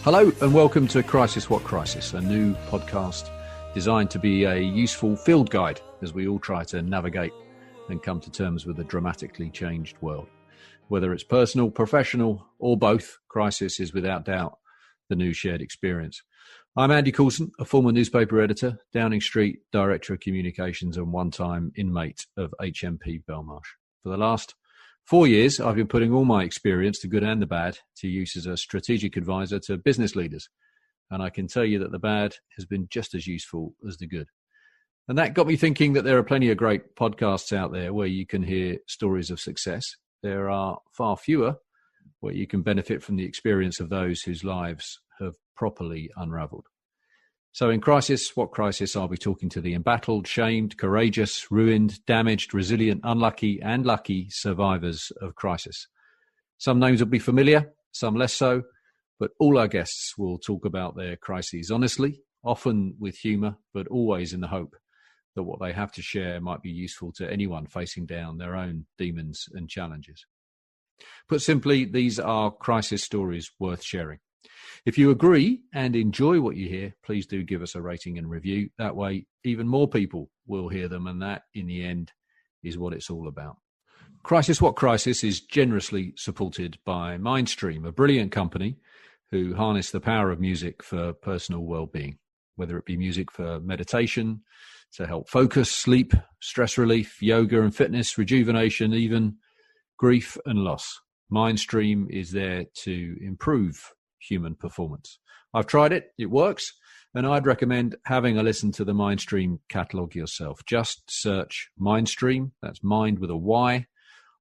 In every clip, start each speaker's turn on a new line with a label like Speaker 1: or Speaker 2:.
Speaker 1: Hello and welcome to Crisis What Crisis, a new podcast designed to be a useful field guide as we all try to navigate and come to terms with a dramatically changed world. Whether it's personal, professional or both, crisis is without doubt the new shared experience. I'm Andy Coulson, a former newspaper editor, Downing Street Director of Communications and one-time inmate of HMP Belmarsh. For the last 4 years, I've been putting all my experience, the good and the bad, to use as a strategic advisor to business leaders. And I can tell you that the bad has been just as useful as the good. And that got me thinking that there are plenty of great podcasts out there where you can hear stories of success. There are far fewer where you can benefit from the experience of those whose lives have properly unraveled. So in Crisis What Crisis, I'll be talking to the embattled, shamed, courageous, ruined, damaged, resilient, unlucky and lucky survivors of crisis. Some names will be familiar, some less so, but all our guests will talk about their crises honestly, often with humour, but always in the hope that what they have to share might be useful to anyone facing down their own demons and challenges. Put simply, these are crisis stories worth sharing. If you agree and enjoy what you hear, please do give us a rating and review. That way, even more people will hear them, and that, in the end, is what it's all about. Crisis What Crisis is generously supported by Mindstream, a brilliant company who harness the power of music for personal well-being, whether it be music for meditation, to help focus, sleep, stress relief, yoga and fitness, rejuvenation, even grief and loss. Mindstream is there to improve human performance. I've tried it, it works, and I'd recommend having a listen to the Mindstream catalogue yourself. Just search Mindstream, that's mind with a Y,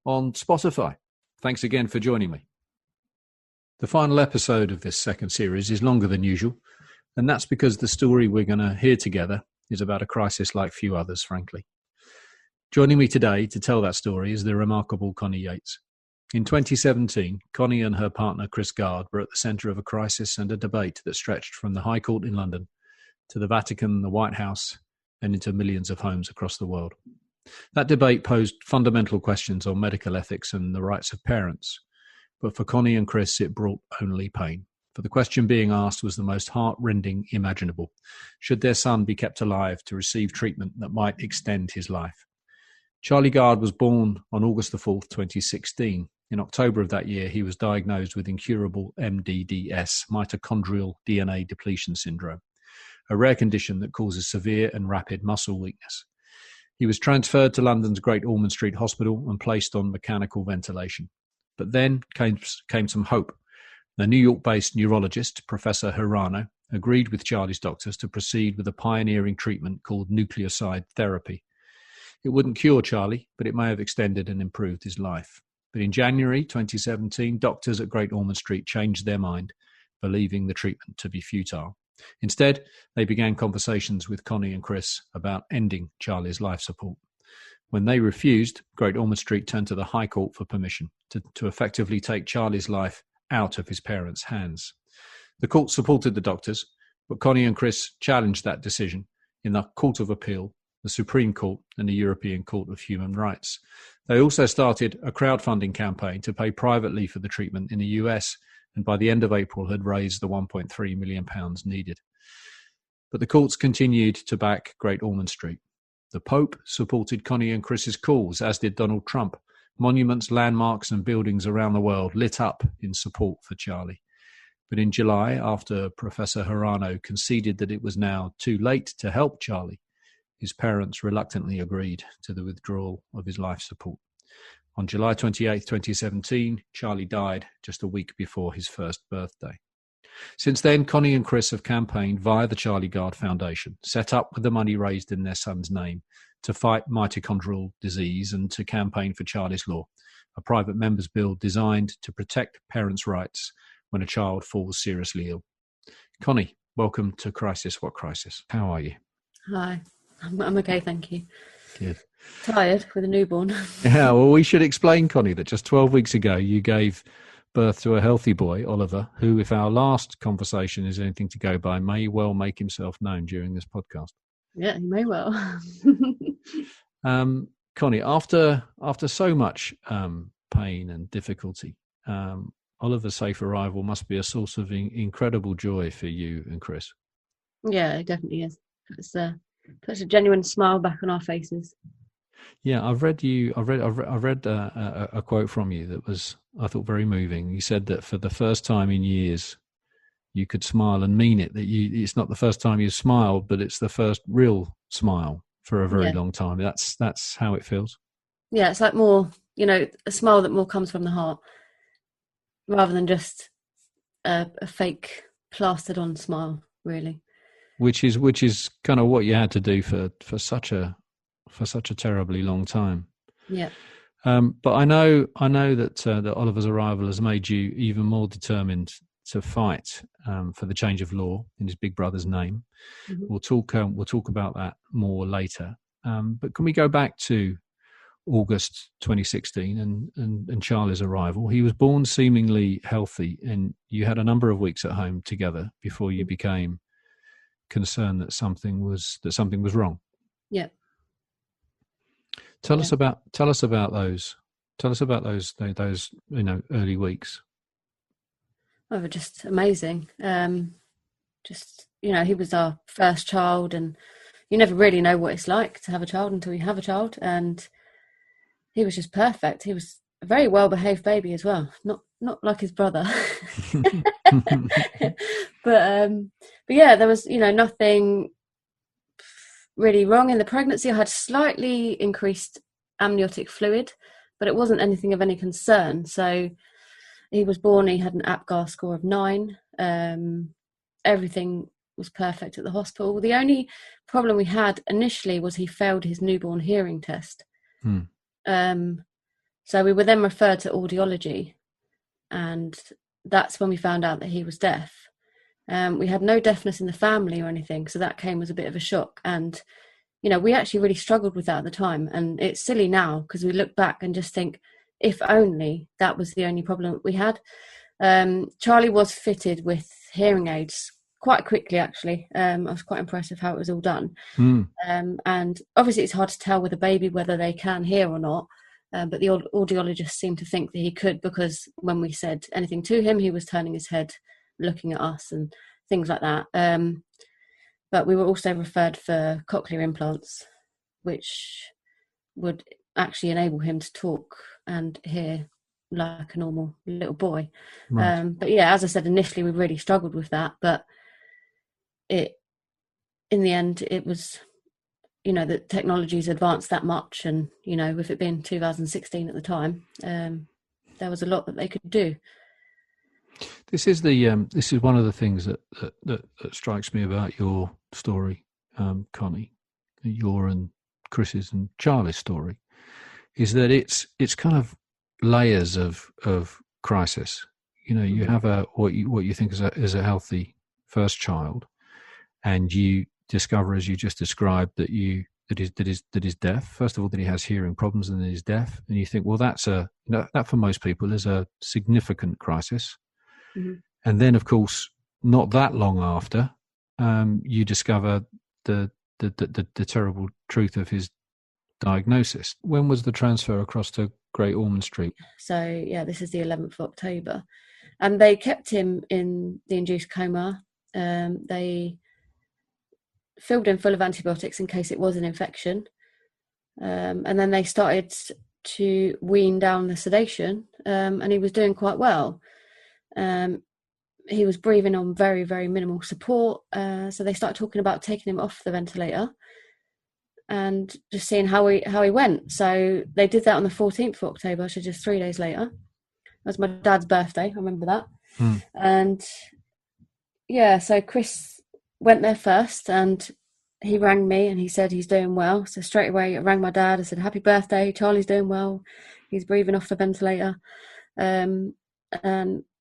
Speaker 1: on Spotify. Thanks again for joining me. The final episode of this second series is longer than usual, and that's because the story we're going to hear together is about a crisis like few others, frankly. Joining me today to tell that story is the remarkable Connie Yates. In 2017, Connie and her partner Charlie Gard were at the centre of a crisis and a debate that stretched from the High Court in London to the Vatican, the White House, and into millions of homes across the world. That debate posed fundamental questions on medical ethics and the rights of parents. But for Connie and Chris, it brought only pain. For the question being asked was the most heart-rending imaginable. Should their son be kept alive to receive treatment that might extend his life? Charlie Gard was born on August the 4th, 2016. In October of that year, he was diagnosed with incurable MDDS, mitochondrial DNA depletion syndrome, a rare condition that causes severe and rapid muscle weakness. He was transferred to London's Great Ormond Street Hospital and placed on mechanical ventilation. But then came some hope. The New York-based neurologist, Professor Hirano, agreed with Charlie's doctors to proceed with a pioneering treatment called nucleoside therapy. It wouldn't cure Charlie, but it may have extended and improved his life. But in January 2017, doctors at Great Ormond Street changed their mind, believing the treatment to be futile. Instead, they began conversations with Connie and Chris about ending Charlie's life support. When they refused, Great Ormond Street turned to the High Court for permission to effectively take Charlie's life out of his parents' hands. The court supported the doctors, but Connie and Chris challenged that decision in the Court of Appeal, the Supreme Court and the European Court of Human Rights. They also started a crowdfunding campaign to pay privately for the treatment in the US, and by the end of April had raised the £1.3 million needed. But the courts continued to back Great Ormond Street. The Pope supported Connie and Chris's cause, as did Donald Trump. Monuments, landmarks and buildings around the world lit up in support for Charlie. But in July, after Professor Hirano conceded that it was now too late to help Charlie, his parents reluctantly agreed to the withdrawal of his life support. On July 28, 2017, Charlie died just a week before his first birthday. Since then, Connie and Chris have campaigned via the Charlie Gard Foundation, set up with the money raised in their son's name, to fight mitochondrial disease and to campaign for Charlie's Law, a private member's bill designed to protect parents' rights when a child falls seriously ill. Connie, welcome to Crisis What Crisis. How are you?
Speaker 2: Hi. I'm okay, thank you.
Speaker 1: Good.
Speaker 2: Tired with a newborn.
Speaker 1: Yeah, well, we should explain, Connie, that just 12 weeks ago you gave birth to a healthy boy, Oliver, who, if our last conversation is anything to go by, may well make himself known during this podcast.
Speaker 2: Yeah, he may well.
Speaker 1: Connie, after so much pain and difficulty, Oliver's safe arrival must be a source of incredible joy for you and Chris.
Speaker 2: Yeah, it definitely is. Puts a genuine smile back on our faces.
Speaker 1: Yeah, I read a quote from you that was, I thought, very moving. You said that for the first time in years, you could smile and mean it. That it's not the first time you smiled, but it's the first real smile for a very long time. That's how it feels.
Speaker 2: Yeah, it's like more, a smile that more comes from the heart, rather than just a fake plastered on smile, really.
Speaker 1: Which is kind of what you had to do for such a terribly long time.
Speaker 2: Yeah.
Speaker 1: But I know that Oliver's arrival has made you even more determined to fight for the change of law in his big brother's name.
Speaker 2: Mm-hmm.
Speaker 1: We'll talk about that more later. But can we go back to August 2016 and Charlie's arrival? He was born seemingly healthy, and you had a number of weeks at home together before you became concerned that something was wrong.
Speaker 2: Yeah.
Speaker 1: Tell us about those early weeks.
Speaker 2: They were just amazing. He was our first child, and you never really know what it's like to have a child until you have a child. And he was just perfect. He was a very well-behaved baby as well. Not like his brother. but yeah, there was nothing really wrong in the pregnancy. I had slightly increased amniotic fluid, but it wasn't anything of any concern. So he was born, he had an APGAR score of 9. Everything was perfect at the hospital. The only problem we had initially was he failed his newborn hearing test. So we were then referred to audiology, and that's when we found out that he was deaf. We had no deafness in the family or anything, so that came as a bit of a shock. And, we actually really struggled with that at the time. And it's silly now because we look back and just think, if only that was the only problem we had. Charlie was fitted with hearing aids quite quickly, actually. I was quite impressed with how it was all done. And obviously it's hard to tell with a baby whether they can hear or not. But the audiologist seemed to think that he could, because when we said anything to him, he was turning his head, looking at us and things like that. But we were also referred for cochlear implants, which would actually enable him to talk and hear like a normal little boy. Right. But yeah, as I said, initially we really struggled with that, but in the end it was, the technology's advanced that much, and with it being 2016 at the time, there was a lot that they could do.
Speaker 1: This is one of the things that strikes me about your story, Connie, your and Chris's and Charlie's story, is that it's kind of layers of crisis. You have what you think is a healthy first child, and you discover, as you just described, that he's deaf. First of all, that he has hearing problems and that he's deaf, and you think, well, that for most people is a significant crisis. Mm-hmm. And then, of course, not that long after, you discover the terrible truth of his diagnosis. When was the transfer across to Great Ormond Street?
Speaker 2: So yeah, this is the 11th of October, and they kept him in the induced coma. They filled him full of antibiotics in case it was an infection, and then they started to wean down the sedation, and he was doing quite well. He was breathing on very, very minimal support, so they started talking about taking him off the ventilator and just seeing how he went. So they did that on the 14th of October, so just 3 days later. It was my dad's birthday, I remember that. And yeah, so Chris went there first, and he rang me and he said he's doing well. So straight away I rang my dad. I said, happy birthday, Charlie's doing well, he's breathing off the ventilator. And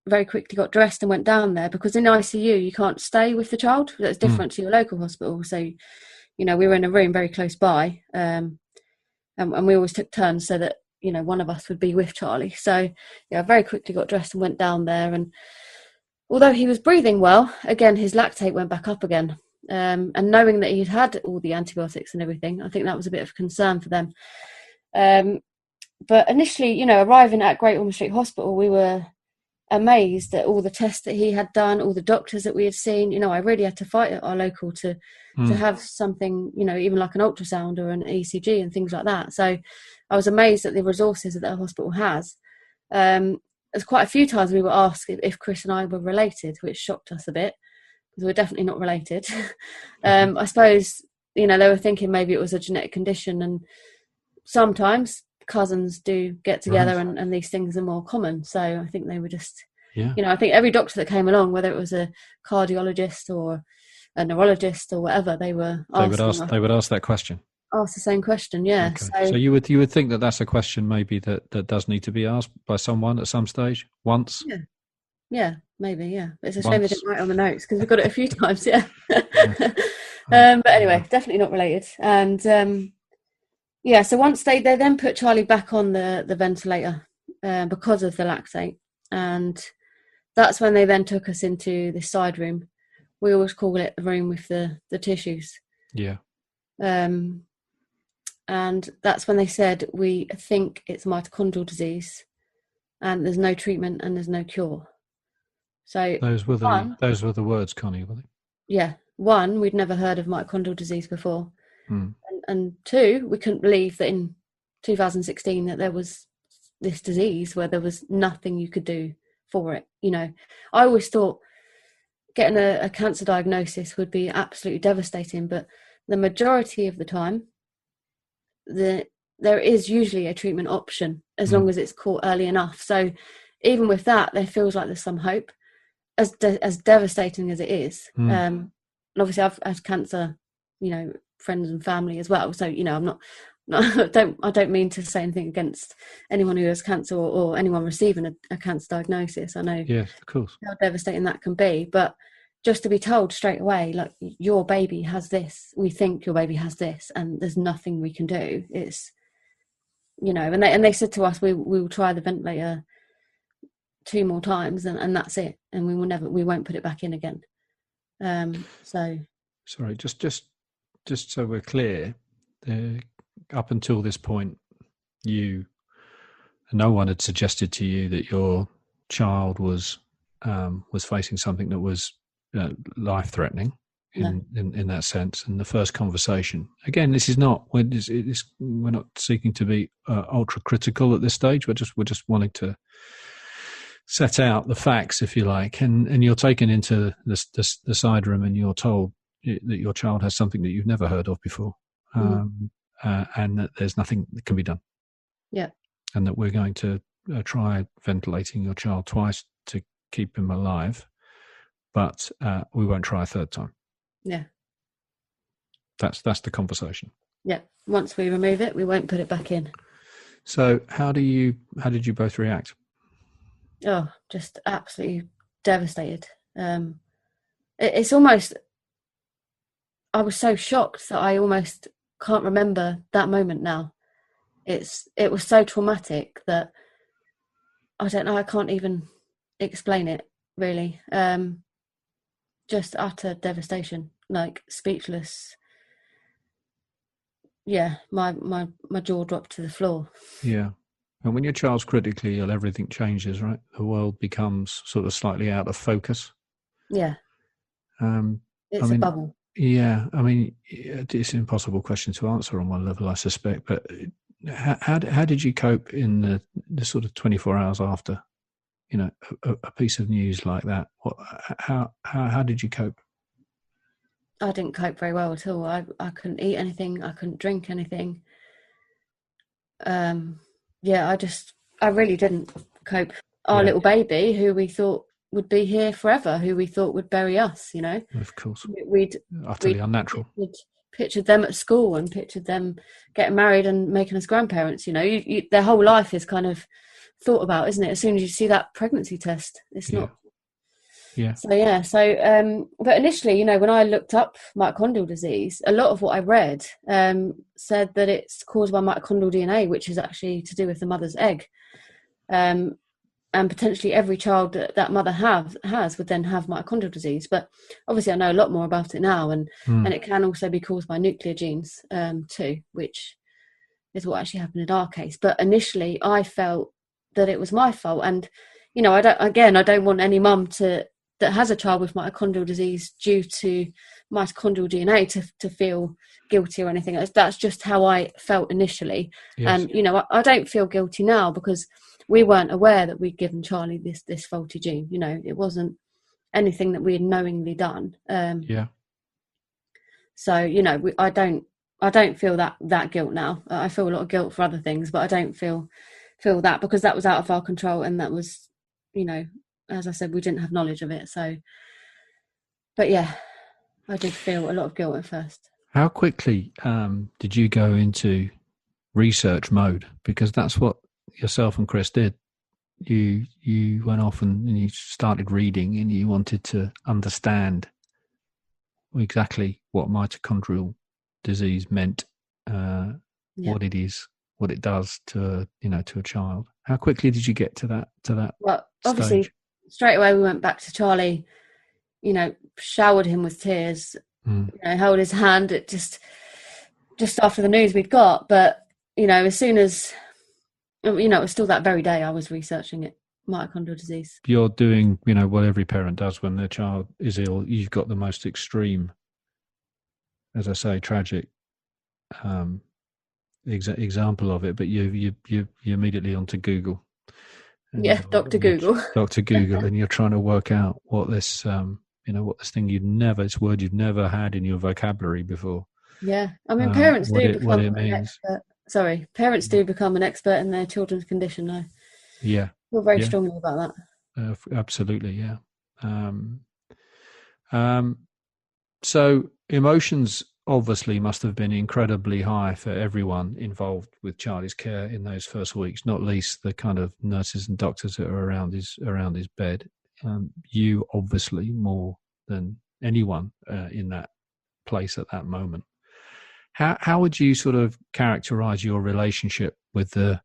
Speaker 2: very quickly got dressed and went down there, because in ICU you can't stay with the child. That's different to your local hospital. So we were in a room very close by, and we always took turns so that one of us would be with Charlie. So yeah, I very quickly got dressed and went down there, and although he was breathing well, again his lactate went back up again. And knowing that he'd had all the antibiotics and everything, I think that was a bit of a concern for them. But initially, arriving at Great Ormond Street Hospital, we were amazed at all the tests that he had done, all the doctors that we had seen. I really had to fight at our local to have something, even like an ultrasound or an ECG and things like that. So I was amazed at the resources that the hospital has. There's quite a few times we were asked if Chris and I were related, which shocked us a bit, because we're definitely not related. I suppose, they were thinking maybe it was a genetic condition, and sometimes cousins do get together,
Speaker 1: Right.
Speaker 2: and these things are more common. So I think they were just,
Speaker 1: Yeah.
Speaker 2: I think every doctor that came along, whether it was a cardiologist or a neurologist or whatever, they would
Speaker 1: ask that question.
Speaker 2: Ask the same question, yeah.
Speaker 1: Okay. So you would think that that's a question maybe that does need to be asked by someone at some stage, once.
Speaker 2: Yeah, maybe, yeah. But it's a shame they didn't write it on the notes, because we've got it a few times, yeah. But anyway, definitely not related. And so once they then put Charlie back on the ventilator because of the lactate, and that's when they then took us into the side room. We always call it the room with the tissues.
Speaker 1: Yeah.
Speaker 2: And that's when they said, we think it's mitochondrial disease, and there's no treatment and there's no cure. So
Speaker 1: those were the words, Connie, were they?
Speaker 2: Yeah. One, we'd never heard of mitochondrial disease before. And two, we couldn't believe that in 2016 that there was this disease where there was nothing you could do for it. I always thought getting a cancer diagnosis would be absolutely devastating, but the majority of the time, there is usually a treatment option as long as it's caught early enough. So even with that, there feels like there's some hope, as devastating as it is. And obviously I've had cancer, friends and family as well. So, I don't mean to say anything against anyone who has cancer or anyone receiving a cancer diagnosis. I know
Speaker 1: of course,
Speaker 2: how devastating that can be, but just to be told straight away, like, your baby has this, we think your baby has this, and there's nothing we can do. It's, and they said to us, we will try the ventilator 2 more times, and that's it, and we won't put it back in again.
Speaker 1: Sorry, just so we're clear, up until this point, no one had suggested to you that your child was facing something that was life-threatening in that sense. And the first conversation, again, this is not, we're not seeking to be ultra critical at this stage. We're just wanting to set out the facts, if you like, and you're taken into the side room and you're told that your child has something that you've never heard of before, and that there's nothing that can be done.
Speaker 2: Yeah.
Speaker 1: And that we're going to try ventilating your child twice to keep him alive, but we won't try a third time.
Speaker 2: Yeah.
Speaker 1: That's the conversation.
Speaker 2: Yeah. Once we remove it, we won't put it back in.
Speaker 1: So how did you both react?
Speaker 2: Oh, just absolutely devastated. It's almost, I was so shocked that I almost can't remember that moment now. It was so traumatic that I don't know, I can't even explain it, really. Just utter devastation, like speechless. Yeah, my jaw dropped to the floor.
Speaker 1: Yeah. And when your child's critically ill, everything changes, right? The world becomes sort of slightly out of focus.
Speaker 2: Yeah. It's a bubble.
Speaker 1: Yeah. I mean, it's an impossible question to answer on one level, I suspect. But how did you cope in the sort of 24 hours after, a piece of news like that? How did you cope?
Speaker 2: I didn't cope very well at all. I couldn't eat anything. I couldn't drink anything. Yeah, I really didn't cope. Our little baby, who we thought would be here forever, who we thought would bury us,
Speaker 1: Of course.
Speaker 2: We'd
Speaker 1: utterly unnatural.
Speaker 2: Pictured them at school and pictured them getting married and making us grandparents. Their whole life is kind of thought about, isn't it? As soon as you see that pregnancy test, it's not.
Speaker 1: Yeah.
Speaker 2: So but initially, when I looked up mitochondrial disease, a lot of what I read said that it's caused by mitochondrial DNA, which is actually to do with the mother's egg. And potentially every child that mother has would then have mitochondrial disease. But obviously I know a lot more about it now, and it can also be caused by nuclear genes too, which is what actually happened in our case. But initially I felt that it was my fault, and I don't want any mum that has a child with mitochondrial disease due to mitochondrial DNA to feel guilty or anything. That's just how I felt initially.
Speaker 1: Yes.
Speaker 2: And, I don't feel guilty now because we weren't aware that we'd given Charlie this faulty gene. It wasn't anything that we had knowingly done. So, I don't feel that guilt now. I feel a lot of guilt for other things, but I don't feel that because that was out of our control, and that was, as I said, we didn't have knowledge of it. So, but yeah, I did feel a lot of guilt at first.
Speaker 1: How quickly did you go into research mode? Because that's what yourself and Chris did. You went off and you started reading, and you wanted to understand exactly what mitochondrial disease meant, what it is, what it does to a child. How quickly did you get to that? Well,
Speaker 2: obviously, straight away we went back to Charlie. Showered him with tears. Held his hand. It just after the news we'd got, but as soon as it was still that very day I was researching it, mitochondrial disease.
Speaker 1: You're doing what every parent does when their child is ill. You've got the most extreme, as I say, tragic example of it, but you immediately onto Google.
Speaker 2: Dr. Google.
Speaker 1: Dr. Google, and you're trying to work out what this what this thing this word you've never had in your vocabulary before.
Speaker 2: Yeah, I mean, parents do become
Speaker 1: what it means.
Speaker 2: Parents do become an expert in their children's condition now.
Speaker 1: Yeah,
Speaker 2: I feel very strongly about
Speaker 1: that. Absolutely, yeah. So emotions obviously must have been incredibly high for everyone involved with Charlie's care in those first weeks, not least the kind of nurses and doctors that are around his bed. You obviously more than anyone in that place at that moment. How would you sort of characterize your relationship with the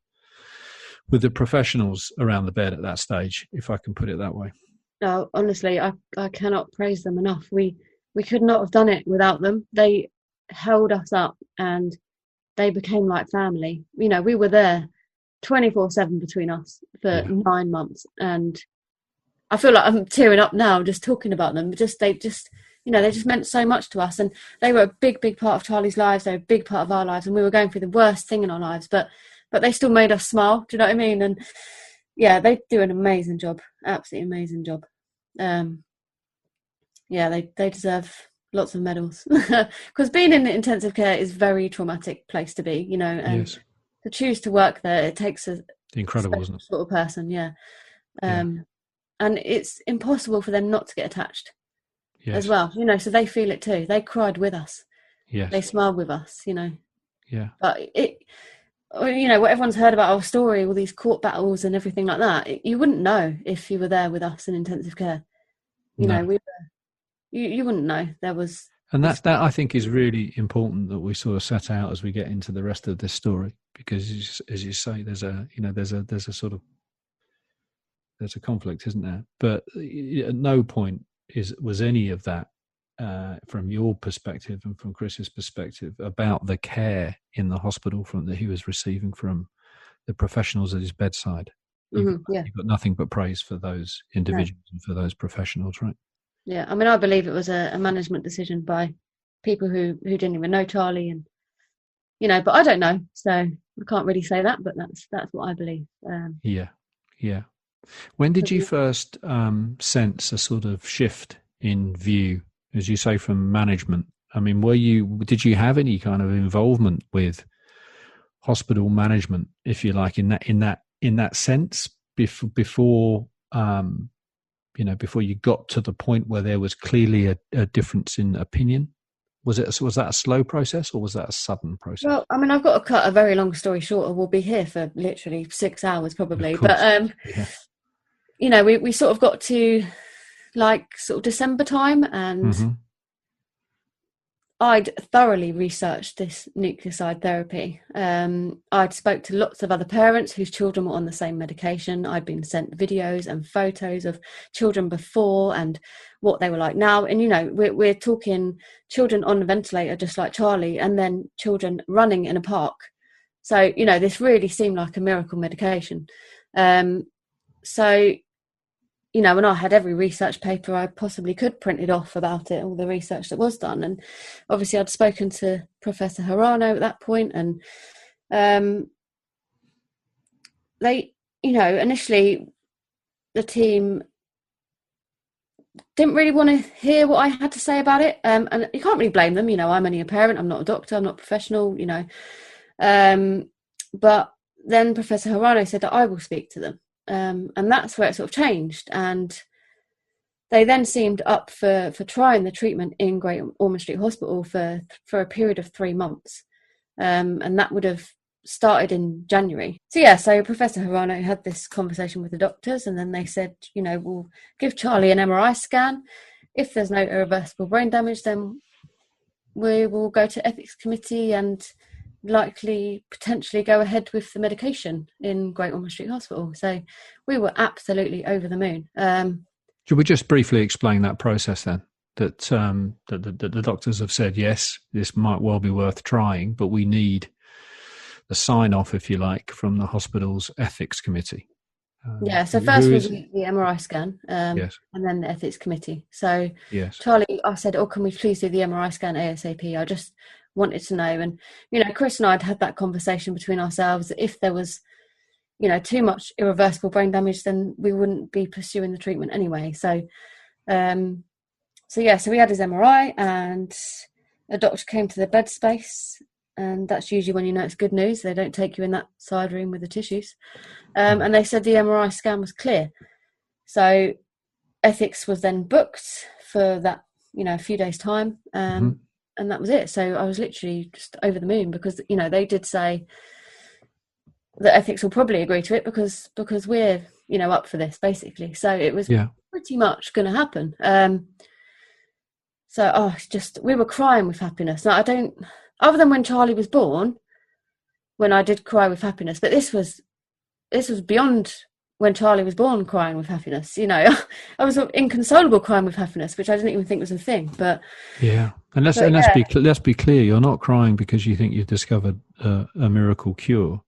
Speaker 1: professionals around the bed at that stage, if I can put it that way?
Speaker 2: No, honestly, I cannot praise them enough. We could not have done it without them. They held us up and they became like family. We were there 24/7 between us for 9 months, and I feel like I'm tearing up now just talking about them. They just meant so much to us, and they were a big, big part of Charlie's lives. They were a big part of our lives, and we were going through the worst thing in our lives, but they still made us smile. Do you know what I mean? And yeah, they do an amazing job, absolutely amazing job. They deserve lots of medals because being in intensive care is a very traumatic place to be, and to choose to work there, it takes
Speaker 1: incredible, isn't it?
Speaker 2: Sort of person, and it's impossible for them not to get attached as well, so they feel it too. They cried with us. Yes. They smiled with us,
Speaker 1: Yeah.
Speaker 2: But what everyone's heard about our story, all these court battles and everything like that, you wouldn't know if you were there with us in intensive care. You wouldn't know. There was...
Speaker 1: And that I think is really important that we sort of set out as we get into the rest of this story, because as you say, there's a conflict, isn't there? But at no point was any of that from your perspective and from Chris's perspective about the care in the hospital that he was receiving from the professionals at his bedside. You've got nothing but praise for those individuals and for those professionals, right?
Speaker 2: Yeah, I mean, I believe it was a management decision by people who didn't even know Charlie, and but I don't know, so I can't really say that. But that's what I believe.
Speaker 1: Yeah. When did you first sense a sort of shift in view, as you say, from management? I mean, did you have any kind of involvement with hospital management, if you like, in that sense before before you got to the point where there was clearly a difference in opinion? Was that a slow process, or was that a sudden process?
Speaker 2: Well, I mean, I've got to cut a very long story short, or we'll be here for literally 6 hours probably. But we sort of got to sort of December time, and I'd thoroughly researched this nucleoside therapy. I'd spoke to lots of other parents whose children were on the same medication. I'd been sent videos and photos of children before and what they were like now. And, we're talking children on a ventilator, just like Charlie, and then children running in a park. So, this really seemed like a miracle medication. So and I had every research paper I possibly could printed off about it, all the research that was done. And obviously I'd spoken to Professor Harano at that point, and they, initially the team didn't really want to hear what I had to say about it. And you can't really blame them. I'm only a parent. I'm not a doctor. I'm not professional, But then Professor Harano said that I will speak to them. And that's where it sort of changed. And they then seemed up for trying the treatment in Great Ormond Street Hospital for a period of 3 months. And that would have started in January. So Professor Harano had this conversation with the doctors, and then they said, we'll give Charlie an MRI scan. If there's no irreversible brain damage, then we will go to ethics committee and potentially go ahead with the medication in Great Ormond Street Hospital. So we were absolutely over the moon.
Speaker 1: Should we just briefly explain that process then? That the doctors have said, yes, this might well be worth trying, but we need the sign-off, if you like, from the hospital's ethics committee.
Speaker 2: So first was the MRI scan,
Speaker 1: yes.
Speaker 2: And then the ethics committee. So
Speaker 1: yes.
Speaker 2: Charlie, I said, can we please do the MRI scan ASAP? I just wanted to know. And, Chris and I had that conversation between ourselves. If there was, too much irreversible brain damage, then we wouldn't be pursuing the treatment anyway. So we had his MRI, and a doctor came to the bed space. And that's usually when it's good news. They don't take you in that side room with the tissues. And they said the MRI scan was clear. So ethics was then booked for that, a few days' time. And that was it. So I was literally just over the moon because, they did say that ethics will probably agree to it because we're, up for this, basically. So it was pretty much going to happen. We were crying with happiness. Now, other than when Charlie was born, when I did cry with happiness, but this was beyond when Charlie was born crying with happiness. I was inconsolable crying with happiness, which I didn't even think was a thing. But
Speaker 1: yeah, and let's be clear, you're not crying because you think you've discovered a miracle cure.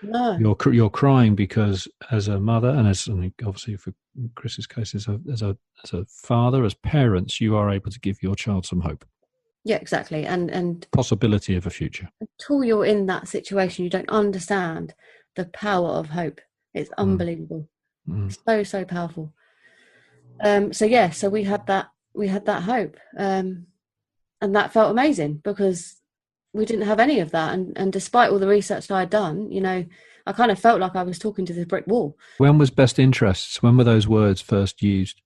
Speaker 2: No,
Speaker 1: you're crying because as a mother, and obviously for Chris's case, as a father, as parents, you are able to give your child some hope.
Speaker 2: Yeah, exactly. And
Speaker 1: possibility of a future.
Speaker 2: Until you're in that situation, you don't understand the power of hope. It's unbelievable. So powerful. So we had that hope. And that felt amazing because we didn't have any of that. And despite all the research that I'd done, I kind of felt like I was talking to the brick wall.
Speaker 1: When was best interests? When were those words first used?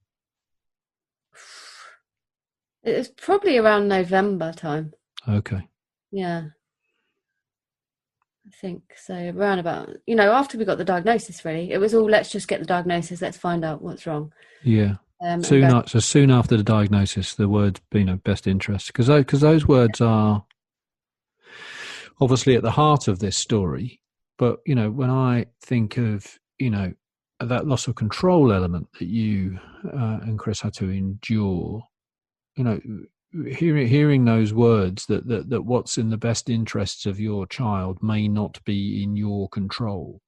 Speaker 2: It was probably around November time.
Speaker 1: Okay.
Speaker 2: Yeah. I think so. Around about, after we got the diagnosis, really, it was all, let's just get the diagnosis. Let's find out what's wrong.
Speaker 1: Yeah. Soon after the diagnosis, the word, best interest, because those words are obviously at the heart of this story. But, when I think of, that loss of control element that you and Chris had to endure, hearing those words that what's in the best interests of your child may not be in your control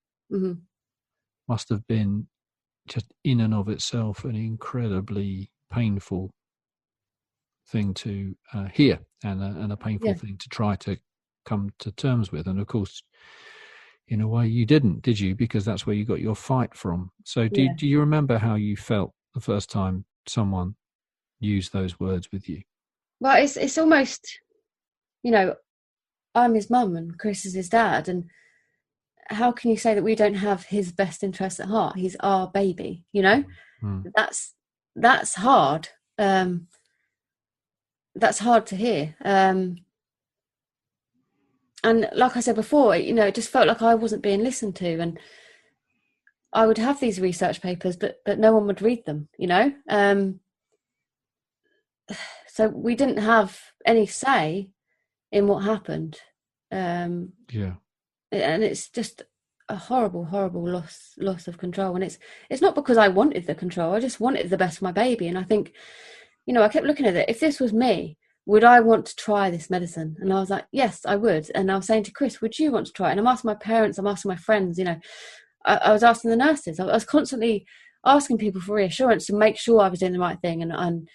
Speaker 1: must have been just in and of itself an incredibly painful thing to hear and a painful thing to try to come to terms with. And of course, in a way you didn't, did you? Because that's where you got your fight from. So do you remember how you felt the first time someone used those words with you?
Speaker 2: Well, it's almost, I'm his mum and Chris is his dad, and how can you say that we don't have his best interests at heart? He's our baby, That's hard. That's hard to hear. And like I said before, it just felt like I wasn't being listened to, and I would have these research papers, but no one would read them, So we didn't have any say in what happened. And it's just a horrible loss of control. And it's not because I wanted the control. I just wanted the best for my baby. And I think, I kept looking at it. If this was me, would I want to try this medicine? And I was like, yes, I would. And I was saying to Chris, would you want to try it? And I'm asking my parents, I'm asking my friends, I was asking the nurses. I was constantly asking people for reassurance to make sure I was doing the right thing, and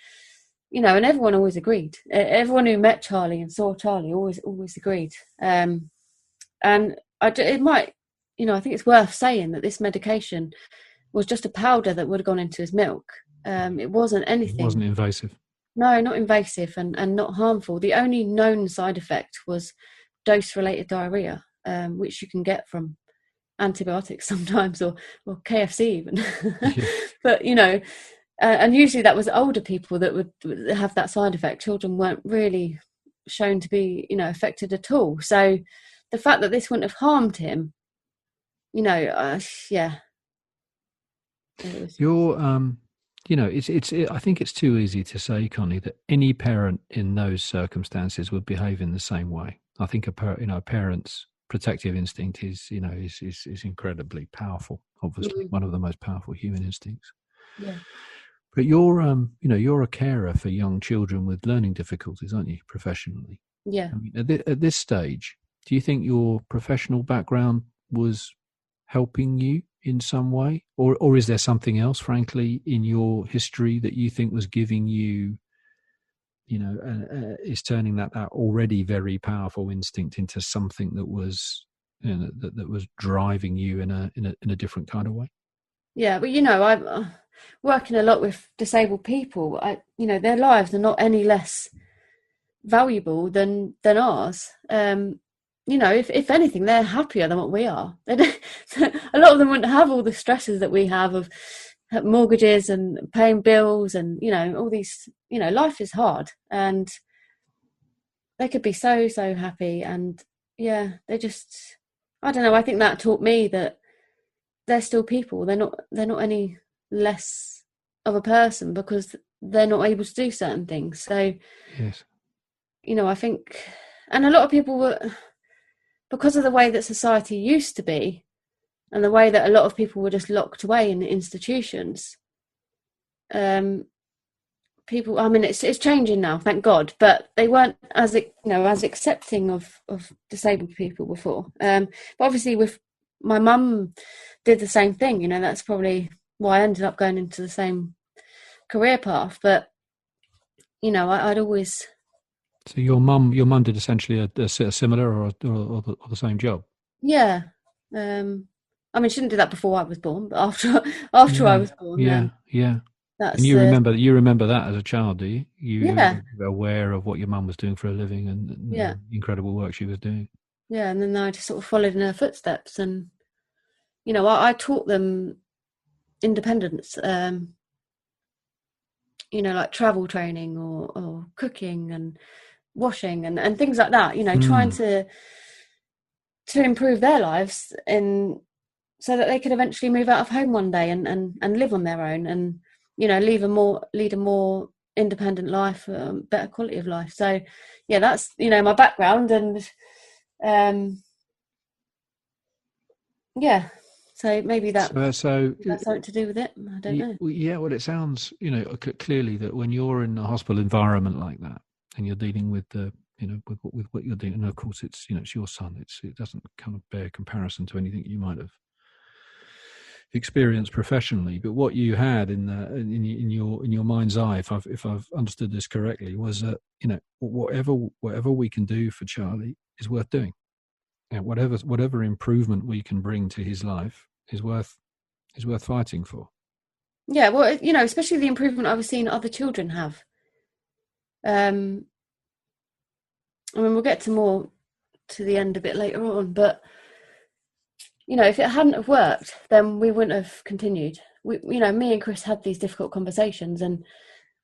Speaker 2: you know, and everyone always agreed. Everyone who met Charlie and saw Charlie always agreed. And it might, you know, I think it's worth saying that this medication was just a powder that would have gone into his milk. It wasn't anything. It
Speaker 1: wasn't invasive.
Speaker 2: No, not invasive and not harmful. The only known side effect was dose-related diarrhea, which you can get from antibiotics sometimes, or KFC even. Yeah. But, you know, and usually that was older people that would have that side effect. Children weren't really shown to be, you know, affected at all. So the fact that this wouldn't have harmed him, you know, yeah.
Speaker 1: You're, you know, I think it's too easy to say, Connie, that any parent in those circumstances would behave in the same way. I think a parent's protective instinct is incredibly powerful. Obviously, one of the most powerful human instincts.
Speaker 2: Yeah.
Speaker 1: But you're a carer for young children with learning difficulties, aren't you, professionally?
Speaker 2: Yeah.
Speaker 1: I mean, at this stage, do you think your professional background was helping you in some way, or is there something else, frankly, in your history that you think was giving you, you know, is turning that already very powerful instinct into something that was, you know, that was driving you in a different kind of way?
Speaker 2: Yeah, but you know, I'm working a lot with disabled people. You know, their lives are not any less valuable than ours. You know, if anything, they're happier than what we are. A lot of them wouldn't have all the stresses that we have of mortgages and paying bills and, you know, all these, you know, life is hard, and they could be so happy. And yeah, they just, I don't know, I think that taught me that they're still people. They're not any less of a person because they're not able to do certain things. So
Speaker 1: yes,
Speaker 2: you know, I think, and a lot of people were, because of the way that society used to be and the way that a lot of people were just locked away in institutions, people, I mean, it's changing now, thank God, but they weren't as accepting of disabled people before. But obviously with my mum did the same thing, you know, that's probably why I ended up going into the same career path. But, you know, I'd always...
Speaker 1: So your mum did essentially a similar or the same job?
Speaker 2: Yeah. I mean, she didn't do that before I was born, but after I was born.
Speaker 1: Yeah.
Speaker 2: That's,
Speaker 1: and you remember that as a child, do you? You were aware of what your mum was doing for a living and the incredible work she was doing.
Speaker 2: Yeah, and then I just sort of followed in her footsteps, and you know, I taught them independence. You know, like travel training or cooking and washing and things like that, you know, trying to improve their lives so that they could eventually move out of home one day and live on their own, and, you know, lead a more independent life, better quality of life. So yeah, that's, you know, my background, and yeah, so maybe that that's something to do with it. I don't know.
Speaker 1: Yeah, well, it sounds, you know, clearly that when you're in a hospital environment like that and you're dealing with the, you know, with what you're doing, and of course it's, you know, it's your son, it doesn't kind of bear comparison to anything you might have experienced professionally, but what you had in your mind's eye, if I've understood this correctly, was that, you know, whatever we can do for Charlie is worth doing, and whatever improvement we can bring to his life is worth fighting for.
Speaker 2: Yeah, well, you know, especially the improvement I was seeing other children have. I mean, we'll get to the end a bit later on, but you know, if it hadn't have worked, then we wouldn't have continued. You know, me and Chris had these difficult conversations, and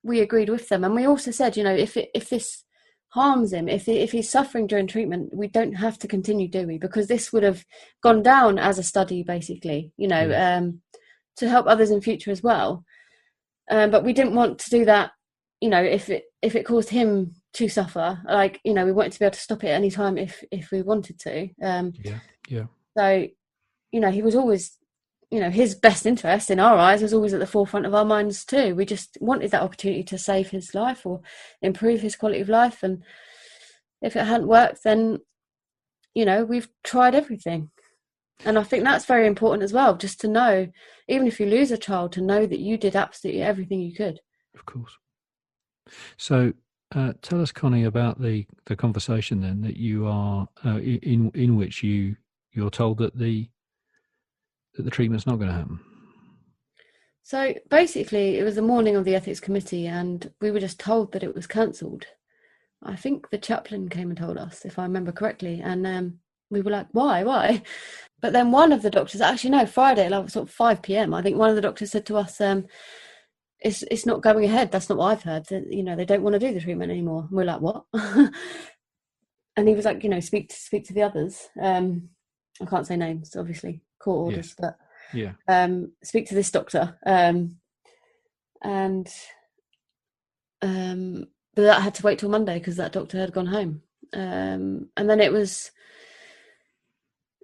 Speaker 2: we agreed with them. And we also said, you know, if this harms him, if he's suffering during treatment, we don't have to continue, do we? Because this would have gone down as a study, basically, you know, to help others in future as well. But we didn't want to do that, you know, if it caused him to suffer. Like, you know, we wanted to be able to stop it at any time if we wanted to. So, you know, he was always, you know, his best interest in our eyes was always at the forefront of our minds too. We just wanted that opportunity to save his life or improve his quality of life. And if it hadn't worked, then, you know, we've tried everything. And I think that's very important as well, just to know, even if you lose a child, to know that you did absolutely everything you could.
Speaker 1: Of course. So tell us, Connie, about the conversation then that you are in which you're told that the treatment's not going to happen.
Speaker 2: So basically, it was the morning of the ethics committee, and we were just told that it was cancelled. I think the chaplain came and told us, if I remember correctly, and we were like, why? But then one of the doctors, actually no, Friday, like sort of 5 p.m, I think one of the doctors said to us, it's not going ahead. That's not what I've heard. They don't want to do the treatment anymore. And we're like, what? And he was like, speak to the others. I can't say names, obviously, court orders, but speak to this doctor. But that had to wait till Monday because that doctor had gone home. And then it was,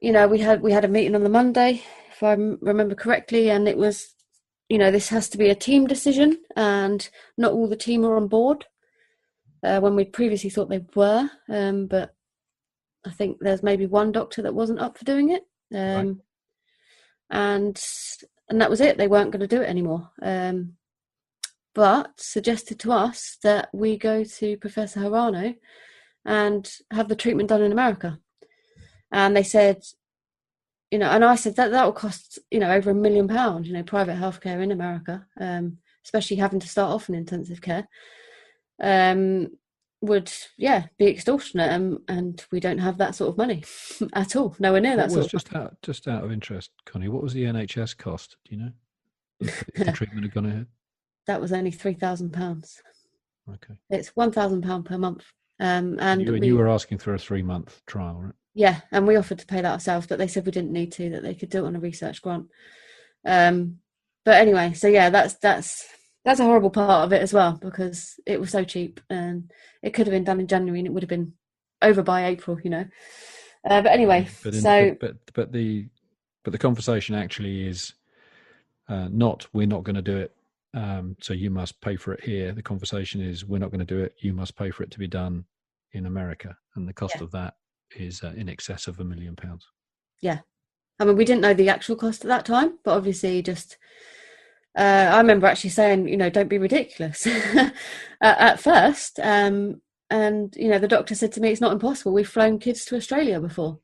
Speaker 2: we had a meeting on the Monday, if I remember correctly, and it was, this has to be a team decision, and not all the team are on board. When we previously thought they were, but I think there's maybe one doctor that wasn't up for doing it,
Speaker 1: Right.
Speaker 2: and that was it. They weren't going to do it anymore. But suggested to us that we go to Professor Harano and have the treatment done in America. And they said, and I said that will cost, over £1 million, private healthcare in America, especially having to start off in intensive care, would, be extortionate. And we don't have that sort of money at all. Nowhere near that sort of
Speaker 1: just out of interest, Connie, what was the NHS cost? Do you know? If the treatment had gone ahead?
Speaker 2: That was only £3,000.
Speaker 1: Okay.
Speaker 2: It's £1,000 per month. And
Speaker 1: you were asking for a 3-month trial, right?
Speaker 2: Yeah, and we offered to pay that ourselves, but they said we didn't need to, that they could do it on a research grant. But anyway, so that's a horrible part of it as well, because it was so cheap, and it could have been done in January and it would have been over by April, But anyway,
Speaker 1: but the conversation actually is not, we're not going to do it. So you must pay for it here. The conversation is, we're not going to do it. You must pay for it to be done in America. And the cost of that is in excess of £1 million.
Speaker 2: Yeah. I mean, we didn't know the actual cost at that time, but obviously just, I remember actually saying, don't be ridiculous at first. And, the doctor said to me, it's not impossible. We've flown kids to Australia before.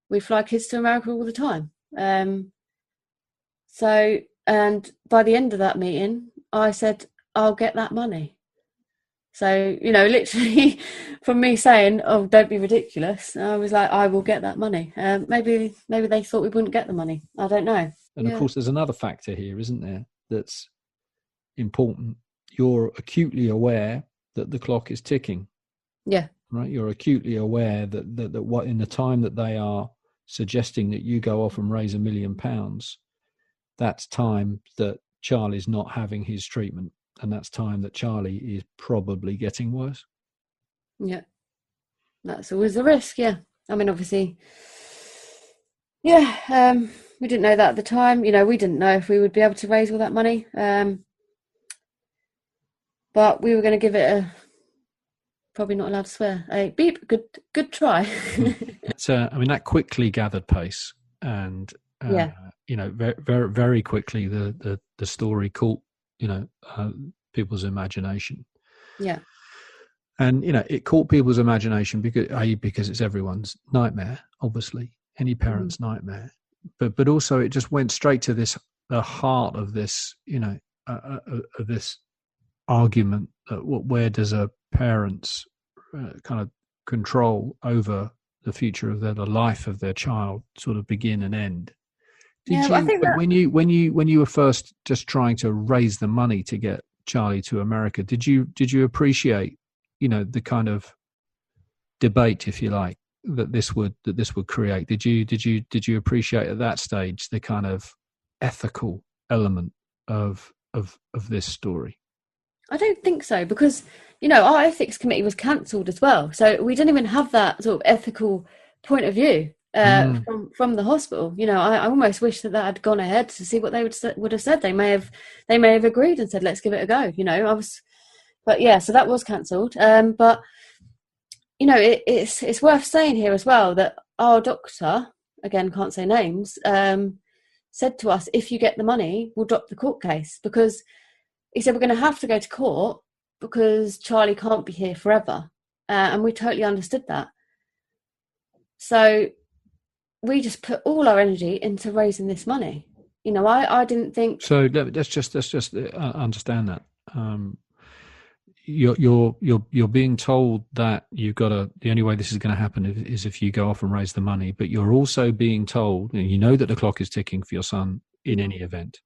Speaker 2: We fly kids to America all the time. And by the end of that meeting, I said, I'll get that money. So, literally from me saying, oh, don't be ridiculous, I was like, I will get that money. Maybe they thought we wouldn't get the money. I don't know.
Speaker 1: And of course, there's another factor here, isn't there, that's important. You're acutely aware that the clock is ticking.
Speaker 2: Yeah.
Speaker 1: Right? You're acutely aware that what in the time that they are suggesting that you go off and raise £1 million, that's time that Charlie's not having his treatment, and that's time that Charlie is probably getting worse.
Speaker 2: Yeah, that's always the risk. Yeah, I mean, obviously, we didn't know that at the time. We didn't know if we would be able to raise all that money, but we were going to give it probably not allowed to swear, a beep, good try.
Speaker 1: So, I mean, that quickly gathered pace, and very, very, very quickly the story caught people's imagination.
Speaker 2: Yeah.
Speaker 1: And it caught people's imagination because it's everyone's nightmare, obviously, any parent's nightmare, but also it just went straight to the heart of this of this argument that where does a parent's kind of control over the future of the life of their child sort of begin and end.
Speaker 2: I think that
Speaker 1: when you were first just trying to raise the money to get Charlie to America, did you appreciate the kind of debate, if you like, that this would create? Did you appreciate at that stage the kind of ethical element of this story?
Speaker 2: I don't think so, because our ethics committee was cancelled as well, so we didn't even have that sort of ethical point of view from the hospital. I almost wish that had gone ahead to see what they would have said. They may have agreed and said, let's give it a go. So that was cancelled. But it's worth saying here as well that our doctor, again, can't say names, said to us, if you get the money, we'll drop the court case, because he said, we're going to have to go to court because Charlie can't be here forever. And we totally understood that. So we just put all our energy into raising this money. You know, I didn't think.
Speaker 1: So let's just understand that. You're being told that you've got to. The only way this is going to happen is if you go off and raise the money. But you're also being told, and you know that the clock is ticking for your son in any event.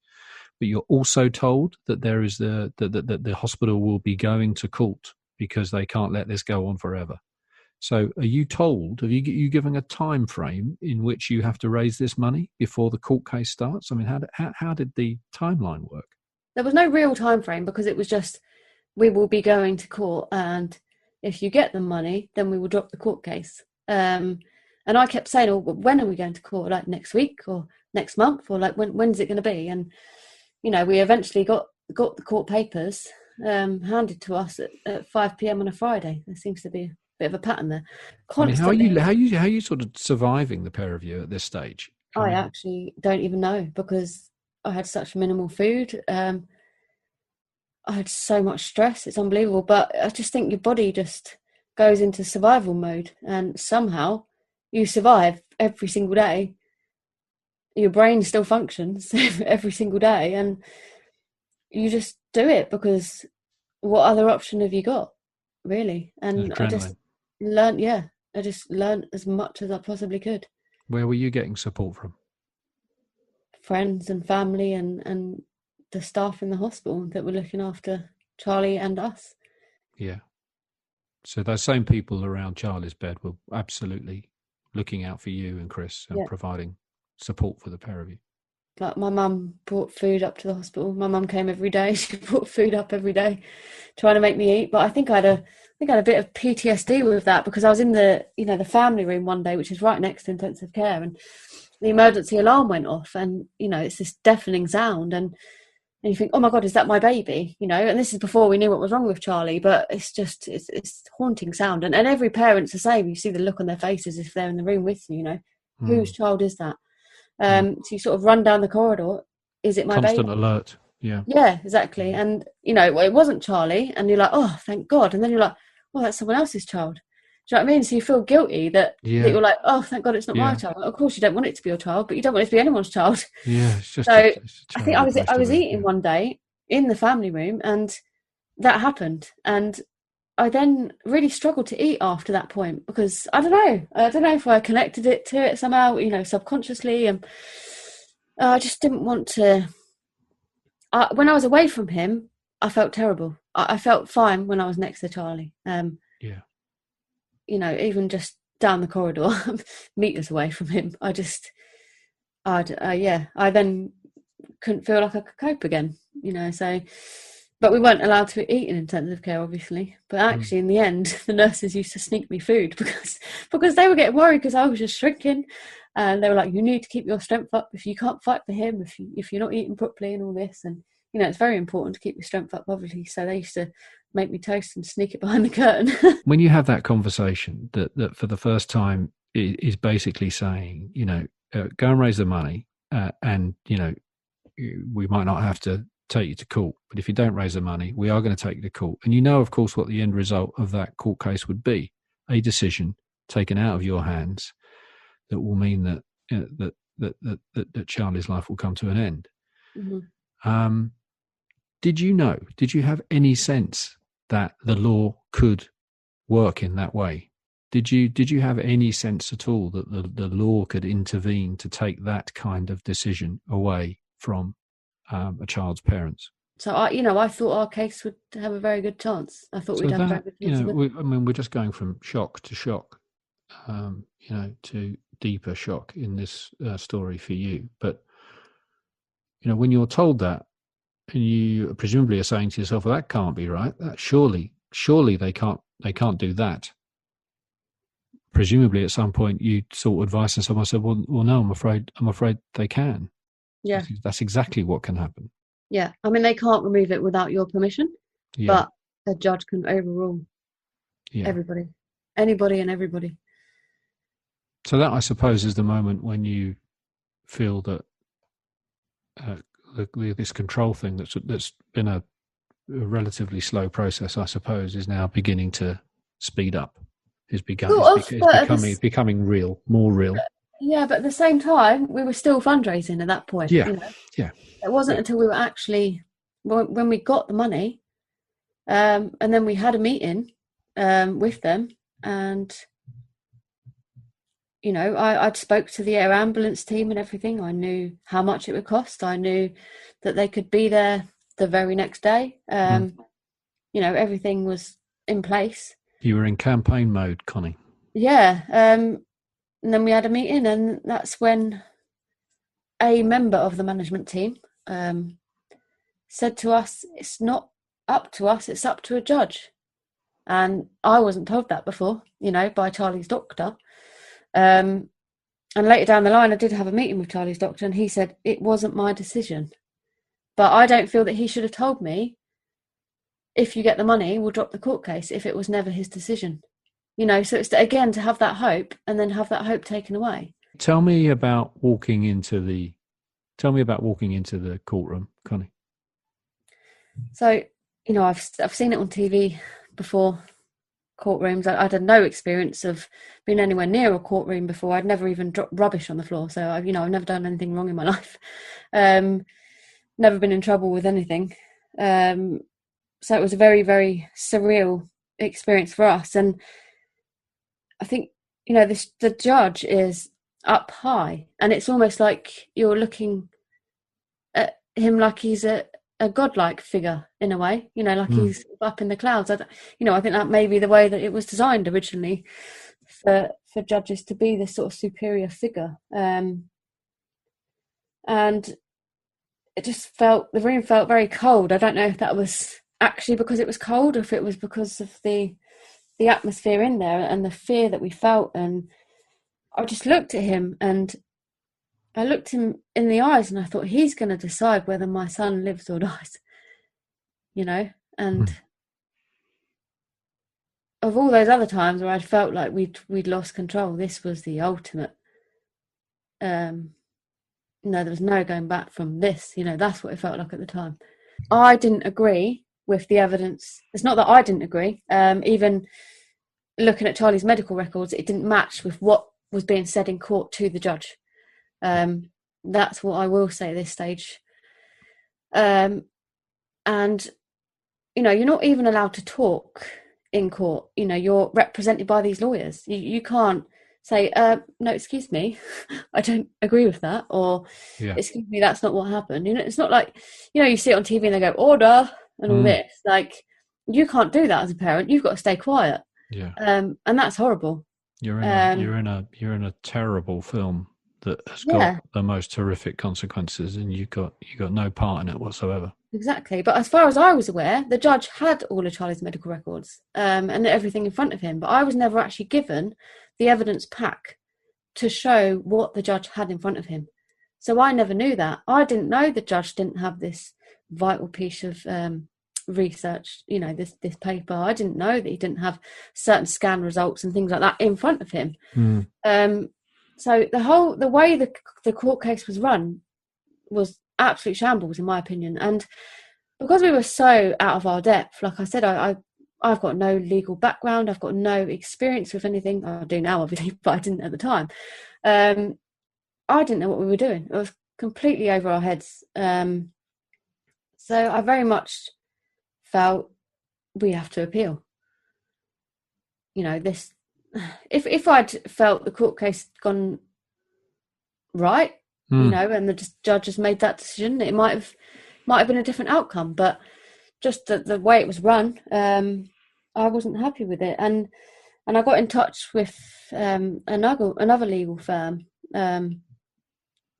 Speaker 1: But you're also told that there is that the hospital will be going to court because they can't let this go on forever. So are you told, have you given a time frame in which you have to raise this money before the court case starts? I mean, how did the timeline work?
Speaker 2: There was no real time frame, because it was just, we will be going to court, and if you get the money, then we will drop the court case. And I kept saying, oh, when are we going to court? Like next week or next month, or like when's it going to be? And, you know, we eventually got the court papers handed to us at 5 p.m. on a Friday. There seems to be a bit of a pattern there. Constantly.
Speaker 1: I mean, how are you sort of surviving, the pair of you, at this stage?
Speaker 2: I actually don't even know, because I had such minimal food. I had so much stress. It's unbelievable. But I just think your body just goes into survival mode, and somehow you survive every single day. Your brain still functions every single day, and you just do it, because what other option have you got, really? And I just learned as much as I possibly could.
Speaker 1: Where were you getting support from?
Speaker 2: Friends and family and the staff in the hospital that were looking after Charlie and us.
Speaker 1: Yeah. So those same people around Charlie's bed were absolutely looking out for you and Chris and providing support for the pair of you.
Speaker 2: Like, my mum brought food up to the hospital. My mum came every day. She brought food up every day, trying to make me eat. But I think I had a bit of PTSD with that, because I was in the family room one day, which is right next to intensive care, and the emergency alarm went off, and it's this deafening sound, and you think, oh my God, is that my baby? And this is before we knew what was wrong with Charlie, but it's haunting sound, and every parent's the same. You see the look on their faces if they're in the room with you. Whose child is that? So you sort of run down the corridor. Is it my baby?
Speaker 1: Constant alert. Yeah.
Speaker 2: Yeah, exactly. And, it wasn't Charlie. And you're like, oh, thank God. And then you're like, well, that's someone else's child. Do you know what I mean? So you feel guilty that you're like, oh, thank God it's not my child. Of course you don't want it to be your child, but you don't want it to be anyone's child.
Speaker 1: Yeah. It's just
Speaker 2: I think I was eating one day in the family room, and that happened. And I then really struggled to eat after that point, because I don't know if I connected it to it somehow, subconsciously. And I just didn't want to. When I was away from him, I felt terrible. I felt fine when I was next to Charlie. Even just down the corridor, meters away from him, I then couldn't feel like I could cope again. So. But we weren't allowed to eat in intensive care, obviously. But actually, in the end, the nurses used to sneak me food because they were getting worried, because I was just shrinking. And they were like, you need to keep your strength up if you can't fight for him, if you're not eating properly and all this. And, it's very important to keep your strength up, obviously. So they used to make me toast and sneak it behind the curtain.
Speaker 1: When you have that conversation that for the first time is basically saying, go and raise the money and, we might not have to take you to court, but if you don't raise the money, we are going to take you to court. And of course, what the end result of that court case would be: a decision taken out of your hands that will mean that that Charlie's life will come to an end. Mm-hmm. Did you have any sense that the law could work in that way? Did you have any sense at all that the law could intervene to take that kind of decision away from a child's parents?
Speaker 2: So I thought our case would have a very good chance. I thought we'd have a very good chance.
Speaker 1: We're just going from shock to shock, to deeper shock in this story for you. But when you're told that, and you presumably are saying to yourself, well, that can't be right. That surely they can't do that. Presumably, at some point, you sought advice, and someone said, well, no, I'm afraid they can.
Speaker 2: Yeah,
Speaker 1: that's exactly what can happen.
Speaker 2: Yeah, I mean, they can't remove it without your permission, but a judge can overrule everybody, anybody and everybody.
Speaker 1: So that, I suppose, is the moment when you feel that this control thing that's been a relatively slow process, I suppose, is now beginning to speed up. It's becoming real, more real.
Speaker 2: Yeah, but at the same time, we were still fundraising at that point.
Speaker 1: Yeah,
Speaker 2: you know?
Speaker 1: yeah.
Speaker 2: It wasn't until we were actually, when we got the money, and then we had a meeting with them, and I spoke to the air ambulance team and everything. I knew how much it would cost. I knew that they could be there the very next day. Everything was in place.
Speaker 1: You were in campaign mode, Connie.
Speaker 2: Yeah. And then we had a meeting, and that's when a member of the management team said to us, "It's not up to us, it's up to a judge." And I wasn't told that before, by Charlie's doctor. And later down the line, I did have a meeting with Charlie's doctor, and he said it wasn't my decision. But I don't feel that he should have told me, if you get the money, we'll drop the court case, if it was never his decision. So it's, again, to have that hope and then have that hope taken away.
Speaker 1: Tell me about walking into the courtroom, Connie.
Speaker 2: So, I've seen it on TV before, courtrooms. I'd had no experience of being anywhere near a courtroom before. I'd never even dropped rubbish on the floor. So I've never done anything wrong in my life. Never been in trouble with anything. So it was a very, very surreal experience for us. And I think, the judge is up high, and it's almost like you're looking at him like he's a godlike figure in a way, like he's up in the clouds. I think that may be the way that it was designed originally, for judges to be this sort of superior figure. And it just the room felt very cold. I don't know if that was actually because it was cold, or if it was because of the atmosphere in there and the fear that we felt. And I just looked at him, and I looked him in the eyes, and I thought, he's going to decide whether my son lives or dies, and of all those other times where I'd felt like we'd lost control, this was the ultimate. There was no going back from this. That's what it felt like at the time. I didn't agree with the evidence. It's not that I didn't agree. Even looking at Charlie's medical records, it didn't match with what was being said in court to the judge. That's what I will say at this stage. And you're not even allowed to talk in court. You're represented by these lawyers. You can't say, no, excuse me, I don't agree with that, or excuse me, that's not what happened. It's not like, you see it on TV and they go, order, and all this. Like, you can't do that as a parent. You've got to stay quiet.
Speaker 1: Yeah.
Speaker 2: And that's horrible.
Speaker 1: You're in a terrible film that has got the most horrific consequences, and you got no part in it whatsoever.
Speaker 2: Exactly. But as far as I was aware, the judge had all of Charlie's medical records, and everything in front of him. But I was never actually given the evidence pack to show what the judge had in front of him. So I never knew that. I didn't know the judge didn't have this vital piece of research, this paper. I didn't know that he didn't have certain scan results and things like that in front of him. So the way the court case was run was absolute shambles, in my opinion. And because we were so out of our depth, like I said, I've got no legal background. I've got no experience with anything. I do now, obviously, but I didn't at the time. I didn't know what we were doing. It was completely over our heads. So I very much felt we have to appeal. This. If I'd felt the court case gone right, and the judge has made that decision, it might have been a different outcome. But just the way it was run, I wasn't happy with it, and I got in touch with another legal firm, and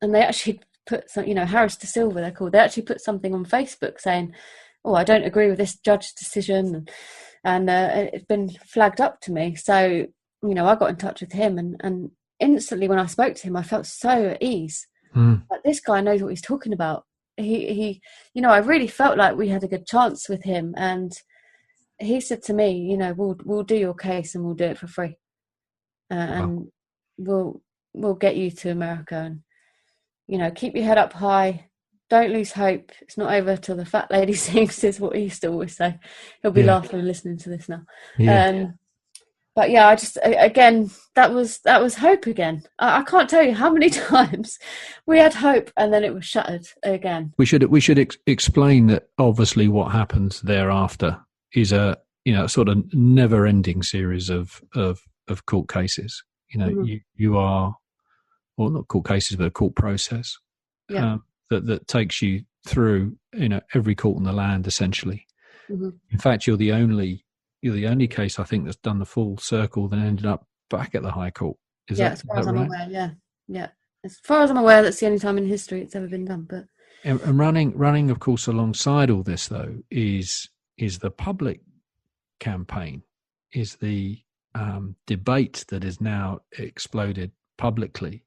Speaker 2: they actually put some, Harris de Silva, they're called. They actually put something on Facebook saying, "Oh, I don't agree with this judge's decision," and it's been flagged up to me. So I got in touch with him, and instantly when I spoke to him, I felt so at ease. Like, this guy knows what he's talking about. He I really felt like we had a good chance with him, and he said to me, we'll do your case and we'll do it for free. And we'll get you to America, and keep your head up high. Don't lose hope. It's not over till the fat lady sings, is what he used to always say. He'll be laughing listening to this now. But yeah, I just, again, that was hope again. I can't tell you how many times we had hope and then it was shattered again.
Speaker 1: We should explain that obviously what happens thereafter is a sort of never-ending series of court cases. You are, well, not court cases, but a court process that takes you through every court in the land essentially. In fact, you're the only case I think that's done the full circle, then ended up back at the High Court.
Speaker 2: As far as I'm aware, yeah. As far as I'm aware, that's the only time in history it's ever been done. But
Speaker 1: and running, of course, alongside all this though is the public campaign, is the debate that is now exploded publicly.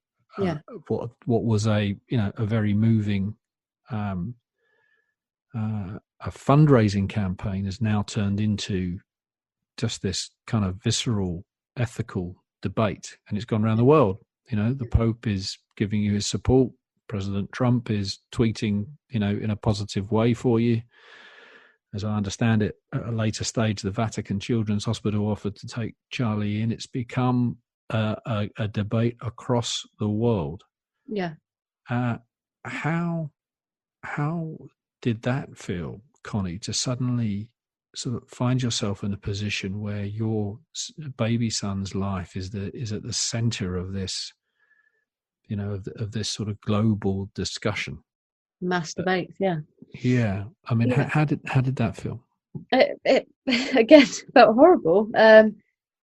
Speaker 1: What was a very moving a fundraising campaign has now turned into just this kind of visceral ethical debate, and it's gone around the world. The Pope is giving you his support. President Trump is tweeting, in a positive way for you. As I understand it, at a later stage, the Vatican Children's Hospital offered to take Charlie in. It's become a debate across the world.
Speaker 2: Yeah.
Speaker 1: How did that feel, Connie, to suddenly sort of find yourself in a position where your baby son's life is at the center of this, of this sort of global discussion?
Speaker 2: Mass debates, yeah.
Speaker 1: Yeah. I mean, how did that feel?
Speaker 2: It again felt horrible.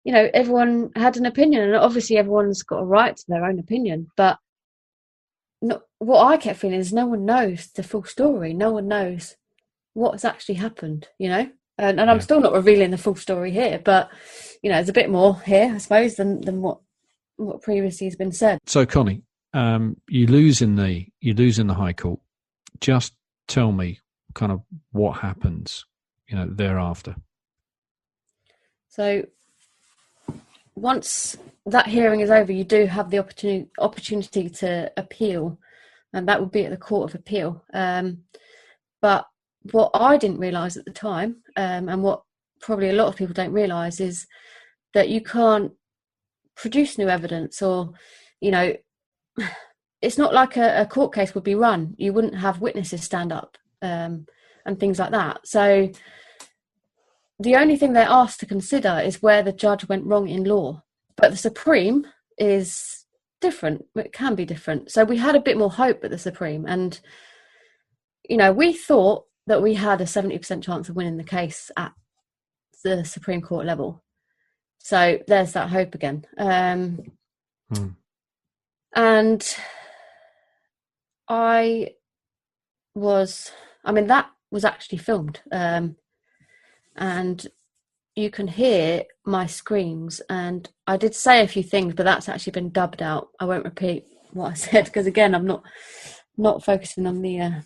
Speaker 2: Everyone had an opinion, and obviously everyone's got a right to their own opinion. But what I kept feeling is no one knows the full story. No one knows what's actually happened, and I'm still not revealing the full story here. But there's a bit more here, I suppose, than what previously has been said.
Speaker 1: So, Connie, you lose in the High Court. Just tell me kind of what happens, thereafter.
Speaker 2: So once that hearing is over, you do have the opportunity to appeal, and that would be at the Court of Appeal. But what I didn't realise at the time, and what probably a lot of people don't realise, is that you can't produce new evidence, or it's not like a court case would be run. You wouldn't have witnesses stand up and things like that. So the only thing they're asked to consider is where the judge went wrong in law. But the Supreme is different. It can be different. So we had a bit more hope at the Supreme. And, we thought that we had a 70% chance of winning the case at the Supreme Court level. So there's that hope again. And that was actually filmed. And you can hear my screams, and I did say a few things, but that's actually been dubbed out. I won't repeat what I said, because again, I'm not focusing on the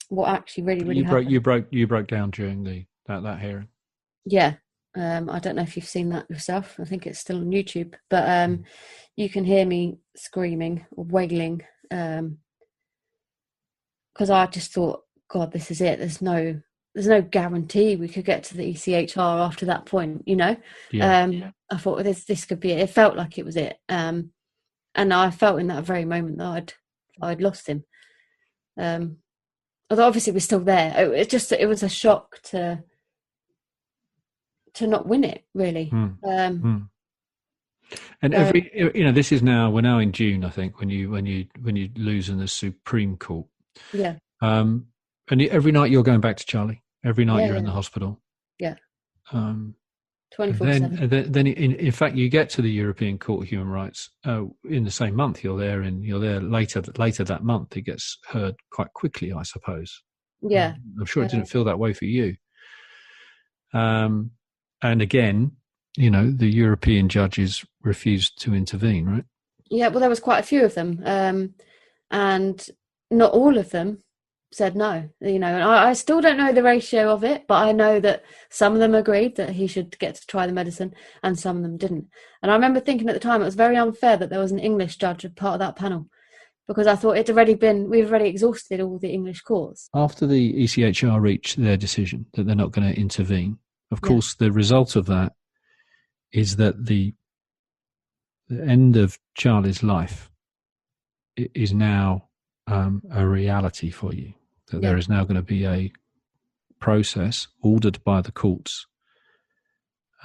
Speaker 2: what actually really happened.
Speaker 1: You broke down during that hearing.
Speaker 2: Yeah. I don't know if you've seen that yourself. I think it's still on YouTube, but you can hear me screaming or wailing, because I just thought, God, this is it. There's no guarantee we could get to the ECHR after that point, I thought this could be it. It felt like it was it. And I felt in that very moment that I'd lost him. Although obviously we're still there. It was a shock to not win it, really. And
Speaker 1: this is we're now in June, I think, when you lose in the Supreme Court.
Speaker 2: Yeah.
Speaker 1: And every night you're going back to Charlie. Every night you're in the hospital.
Speaker 2: Yeah.
Speaker 1: 24/7. Then in fact, you get to the European Court of Human Rights in the same month. You're there later that month. It gets heard quite quickly, I suppose.
Speaker 2: Yeah.
Speaker 1: I'm sure it didn't feel that way for you. And again, the European judges refused to intervene, right?
Speaker 2: Yeah. Well, there was quite a few of them, and not all of them said no, and I still don't know the ratio of it, but I know that some of them agreed that he should get to try the medicine and some of them didn't. And I remember thinking at the time it was very unfair that there was an English judge as part of that panel, because I thought we've already exhausted all the English courts.
Speaker 1: After the ECHR reached their decision that they're not going to intervene, of course, the result of that is that the end of Charlie's life is now a reality for you, that there is now going to be a process ordered by the courts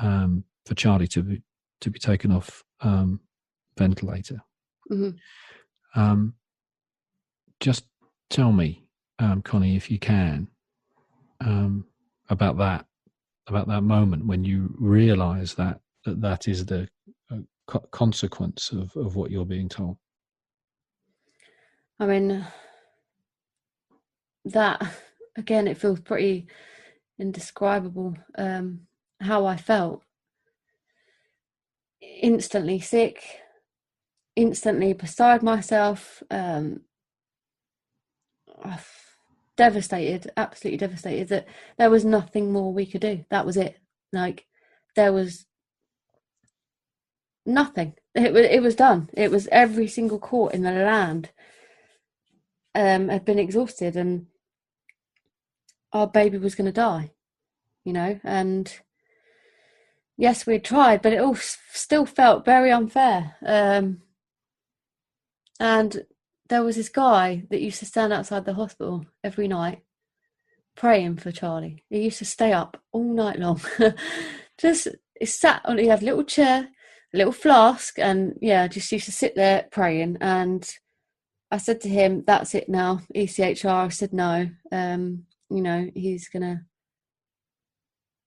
Speaker 1: for Charlie to be taken off ventilator. Mm-hmm. Just tell me, Connie, if you can, about that moment when you realise that is the consequence of what you're being told.
Speaker 2: I mean, that, again, it feels pretty indescribable, how I felt. Instantly sick, instantly beside myself, devastated, absolutely devastated that there was nothing more we could do. That was it. Like, there was nothing. It was done. It was every single court in the land had been exhausted, and our baby was going to die, and yes, we tried, but it all still felt very unfair. And there was this guy that used to stand outside the hospital every night praying for Charlie. He used to stay up all night long. He had a little chair, a little flask, and just used to sit there praying. And I said to him, that's it now, ECHR. I said no. He's gonna.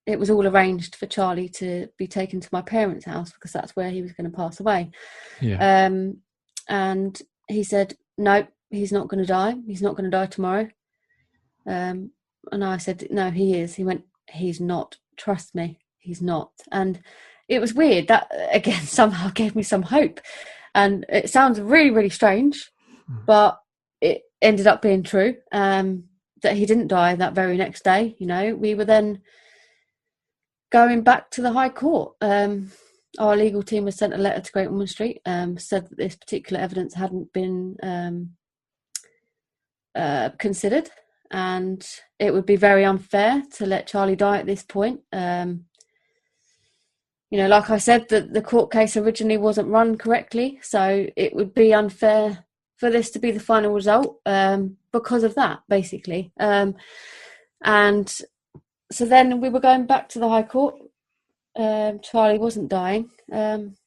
Speaker 2: It was all arranged for Charlie to be taken to my parents' house because that's where he was going to pass away. Yeah. And he said, no, he's not going to die. He's not going to die tomorrow. And I said, no, he is. He went, he's not. Trust me, he's not. And it was weird. That, again, somehow gave me some hope. And it sounds really, really strange, but it ended up being true, that he didn't die that very next day. We were then going back to the High Court. Our legal team was sent a letter to Great Ormond Street, said that this particular evidence hadn't been considered, and it would be very unfair to let Charlie die at this point. Like I said, the court case originally wasn't run correctly, so it would be unfair for this to be the final result because of that, basically. And so then we were going back to the High Court. Charlie wasn't dying, and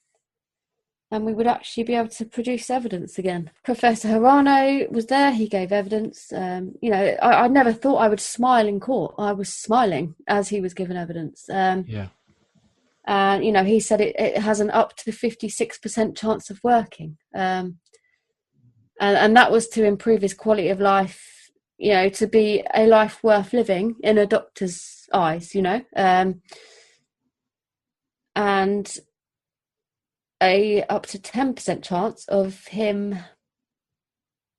Speaker 2: we would actually be able to produce evidence again. Professor Hirano was there. He gave evidence. I never thought I would smile in court. I was smiling as he was giving evidence. And he said it has an up to 56% chance of working. And that was to improve his quality of life, to be a life worth living in a doctor's eyes, and a up to 10% chance of him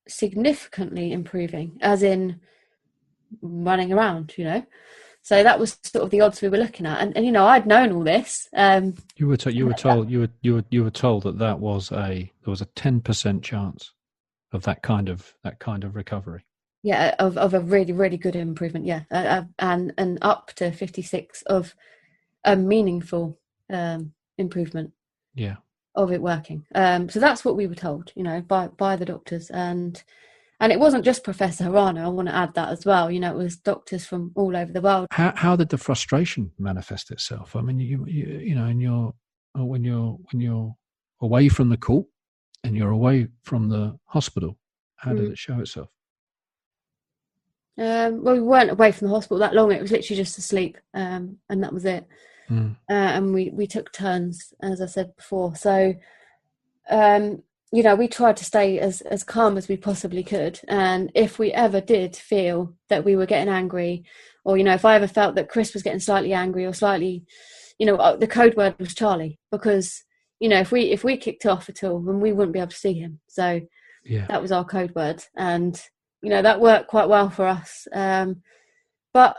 Speaker 2: significantly improving, as in running around, So that was sort of the odds we were looking at, and I'd known all this.
Speaker 1: You were told that there was a 10% chance of that kind of recovery.
Speaker 2: Yeah, of a really, really good improvement. Yeah, and up to 56 of a meaningful improvement.
Speaker 1: Yeah,
Speaker 2: of it working. So that's what we were told, by the doctors, and it wasn't just Professor Hirano. I want to add that as well. It was doctors from all over the world.
Speaker 1: How did the frustration manifest itself? I mean, when you're away from the court and you're away from the hospital, how did it show itself?
Speaker 2: Well, we weren't away from the hospital that long. It was literally just asleep, and that was it. And we took turns, as I said before. So, we tried to stay as calm as we possibly could. And if we ever did feel that we were getting angry, or, if I ever felt that Chris was getting slightly angry or slightly, the code word was Charlie, because, if we kicked off at all, then we wouldn't be able to see him. So that was our code word. And that worked quite well for us. But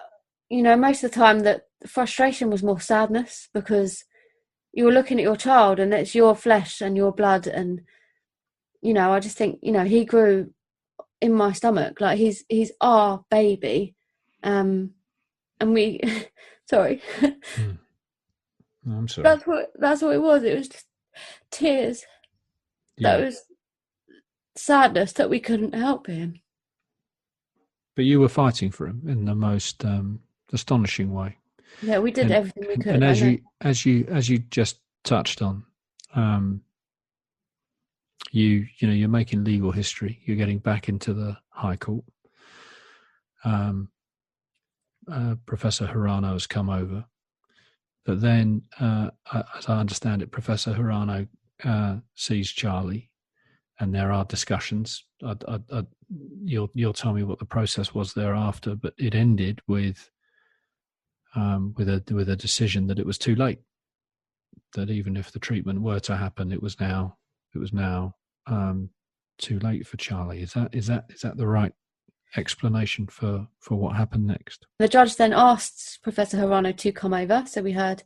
Speaker 2: most of the time that frustration was more sadness, because you were looking at your child and it's your flesh and your blood, and I just think he grew in my stomach, like he's our baby, and we sorry.
Speaker 1: No, I'm sorry.
Speaker 2: That's what it was. It was just tears.
Speaker 1: Yeah.
Speaker 2: That was sadness that we couldn't help him.
Speaker 1: But you were fighting for him in the most astonishing way.
Speaker 2: Yeah, we did everything we could.
Speaker 1: And as you just touched on, you're making legal history. You're getting back into the High Court. Professor Hirano has come over, but then, as I understand it, Professor Hirano sees Charlie, and there are discussions. You'll tell me what the process was thereafter, but it ended with a decision that it was too late. That even if the treatment were to happen, it was now too late for Charlie. Is that the right explanation for what happened next?
Speaker 2: The judge then asked Professor Hirano to come over. So we had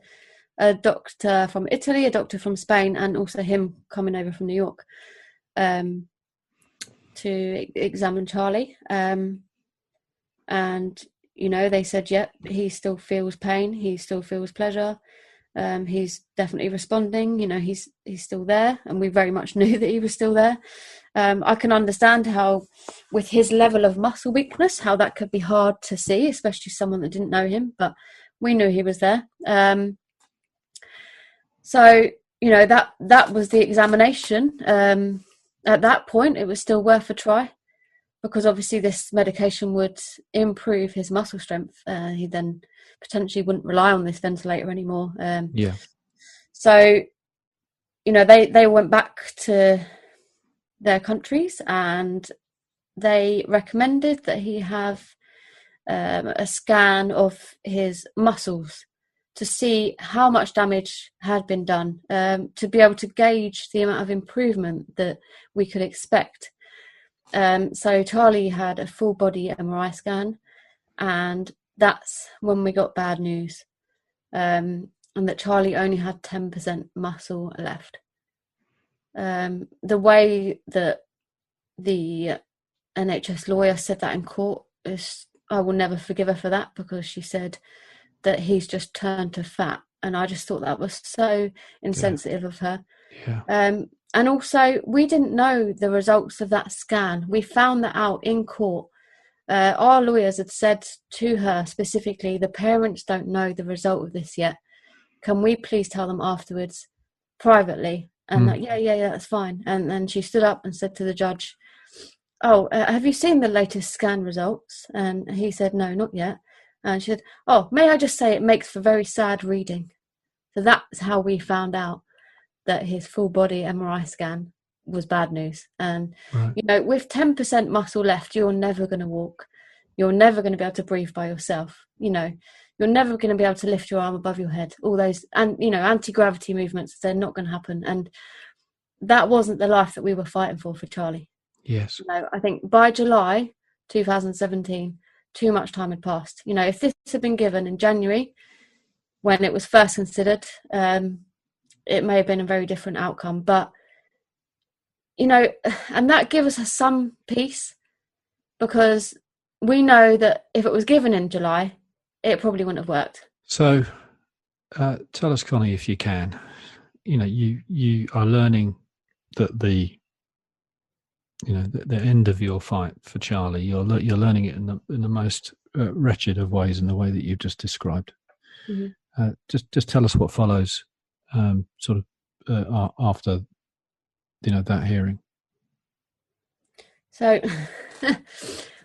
Speaker 2: a doctor from Italy, a doctor from Spain, and also him coming over from New York to examine Charlie. And they said, yep, he still feels pain, he still feels pleasure. He's definitely responding. He's still there, and we very much knew that he was still there. I can understand how, with his level of muscle weakness, how that could be hard to see, especially someone that didn't know him. But we knew he was there. So that was the examination. At that point, it was still worth a try, because obviously this medication would improve his muscle strength. He then potentially wouldn't rely on this ventilator anymore. So, they went back to their countries, and they recommended that he have a scan of his muscles to see how much damage had been done, to be able to gauge the amount of improvement that we could expect. So Charlie had a full body MRI scan, and that's when we got bad news, and that Charlie only had 10% muscle left. The way that the NHS lawyer said that in court is, I will never forgive her for that, because she said that he's just turned to fat, and I just thought that was so insensitive of her. And also, we didn't know the results of that scan. We found that out in court. Our lawyers had said to her specifically, the parents don't know the result of this yet. Can we please tell them afterwards, privately? And yeah, that's fine. And then she stood up and said to the judge, have you seen the latest scan results? And he said, no, not yet. And she said, may I just say it makes for very sad reading. So that's how we found out that his full body MRI scan was bad news. And, with 10% muscle left, you're never going to walk. You're never going to be able to breathe by yourself. You're never going to be able to lift your arm above your head. All those, and, anti-gravity movements, they're not going to happen. And that wasn't the life that we were fighting for Charlie.
Speaker 1: Yes.
Speaker 2: I think by July 2017, too much time had passed. If this had been given in January, when it was first considered, it may have been a very different outcome. But, and that gives us some peace, because we know that if it was given in July, it probably wouldn't have worked.
Speaker 1: So tell us, Connie, if you can, you are learning that the end of your fight for Charlie, you're learning it in the most wretched of ways, in the way that you've just described. Mm-hmm. Just tell us what follows, after that hearing.
Speaker 2: So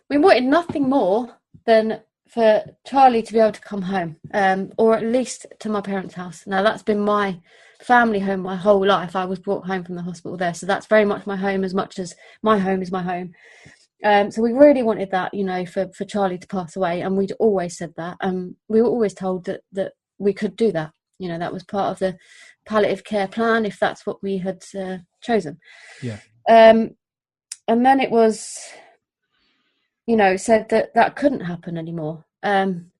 Speaker 2: we wanted nothing more than for Charlie to be able to come home, or at least to my parents' house. Now, that's been my family home my whole life. I was brought home from the hospital there, so that's very much my home, as much as my home is my home. So we really wanted that, for Charlie to pass away, and we'd always said that. We were always told that we could do that. That was part of the palliative care plan, if that's what we had chosen.
Speaker 1: Yeah.
Speaker 2: And then it was said that couldn't happen anymore. And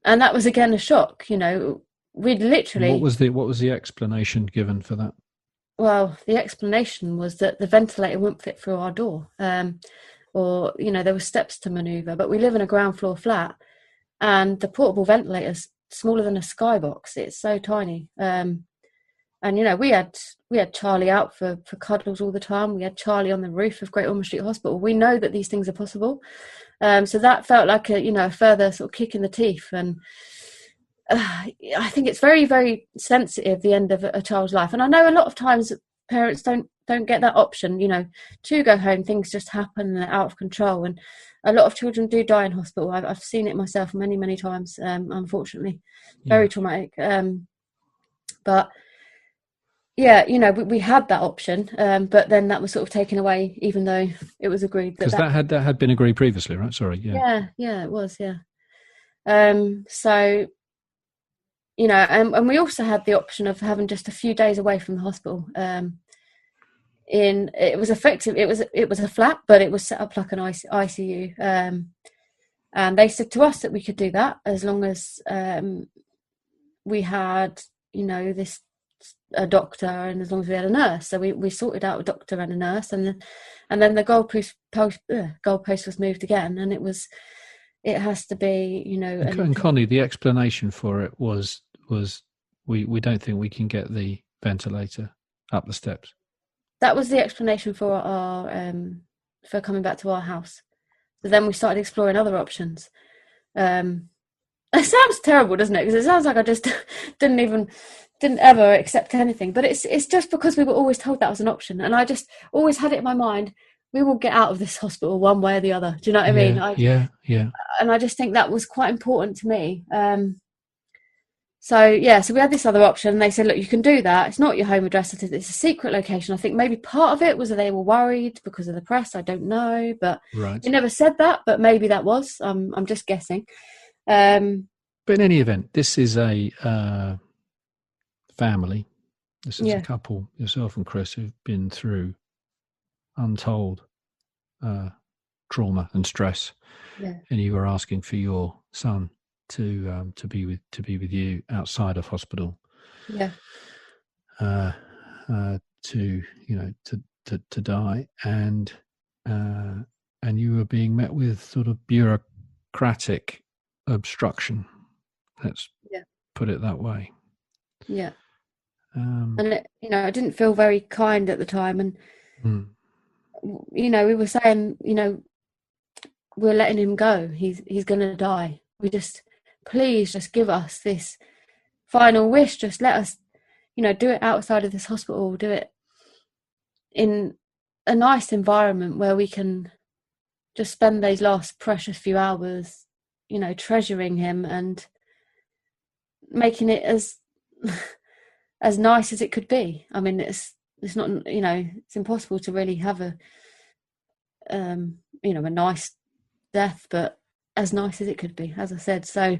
Speaker 2: that was again a shock. We'd literally.
Speaker 1: What was the explanation given for that?
Speaker 2: Well, the explanation was that the ventilator wouldn't fit through our door, or there were steps to manoeuvre. But we live in a ground floor flat, and the portable ventilator's smaller than a skybox. It's so tiny. And we had Charlie out for cuddles all the time. We had Charlie on the roof of Great Ormond Street Hospital. We know that these things are possible. So that felt like a further sort of kick in the teeth. And I think it's very, very sensitive, the end of a child's life. And I know a lot of times parents don't get that option, to go home. Things just happen and they're out of control. And a lot of children do die in hospital. I've seen it myself many, many times, unfortunately. Very traumatic. But yeah, we had that option, but then that was sort of taken away, even though it was agreed
Speaker 1: because that had been agreed previously, right? Sorry,
Speaker 2: yeah, it was, yeah. So, and we also had the option of having just a few days away from the hospital. It was effective. It was a flat, but it was set up like an ICU. And they said to us that we could do that as long as we had, a doctor, and as long as we had a nurse. So we sorted out a doctor and a nurse, and then the goalpost was moved again, and it has to be,
Speaker 1: And Connie, the explanation for it was we don't think we can get the ventilator up the steps.
Speaker 2: That was the explanation for our for coming back to our house. So then we started exploring other options. It sounds terrible, doesn't it? Because it sounds like I just didn't ever accept anything. But it's just because we were always told that was an option, and I just always had it in my mind, we will get out of this hospital one way or the other. Do you know what I mean?
Speaker 1: Yeah.
Speaker 2: And I just think that was quite important to me. So we had this other option, and they said, look, you can do that. It's not your home address. It's a secret location. I think maybe part of it was that they were worried because of the press. I don't know, but
Speaker 1: right.
Speaker 2: They never said that, but maybe that was. I'm just guessing.
Speaker 1: But in any event, this is a family. This is a couple, yourself and Chris, who've been through untold trauma and stress, and you were asking for your son to be with you outside of hospital, to die, and you were being met with sort of bureaucratic obstruction. Let's put it that way.
Speaker 2: Yeah. And I didn't feel very kind at the time, and we were saying, we're letting him go. He's going to die. Please just give us this final wish. Just let us, do it outside of this hospital. Do it in a nice environment where we can just spend those last precious few hours, treasuring him and making it as nice as it could be. I mean, it's not, it's impossible to really have a nice death, but as nice as it could be, as I said. So,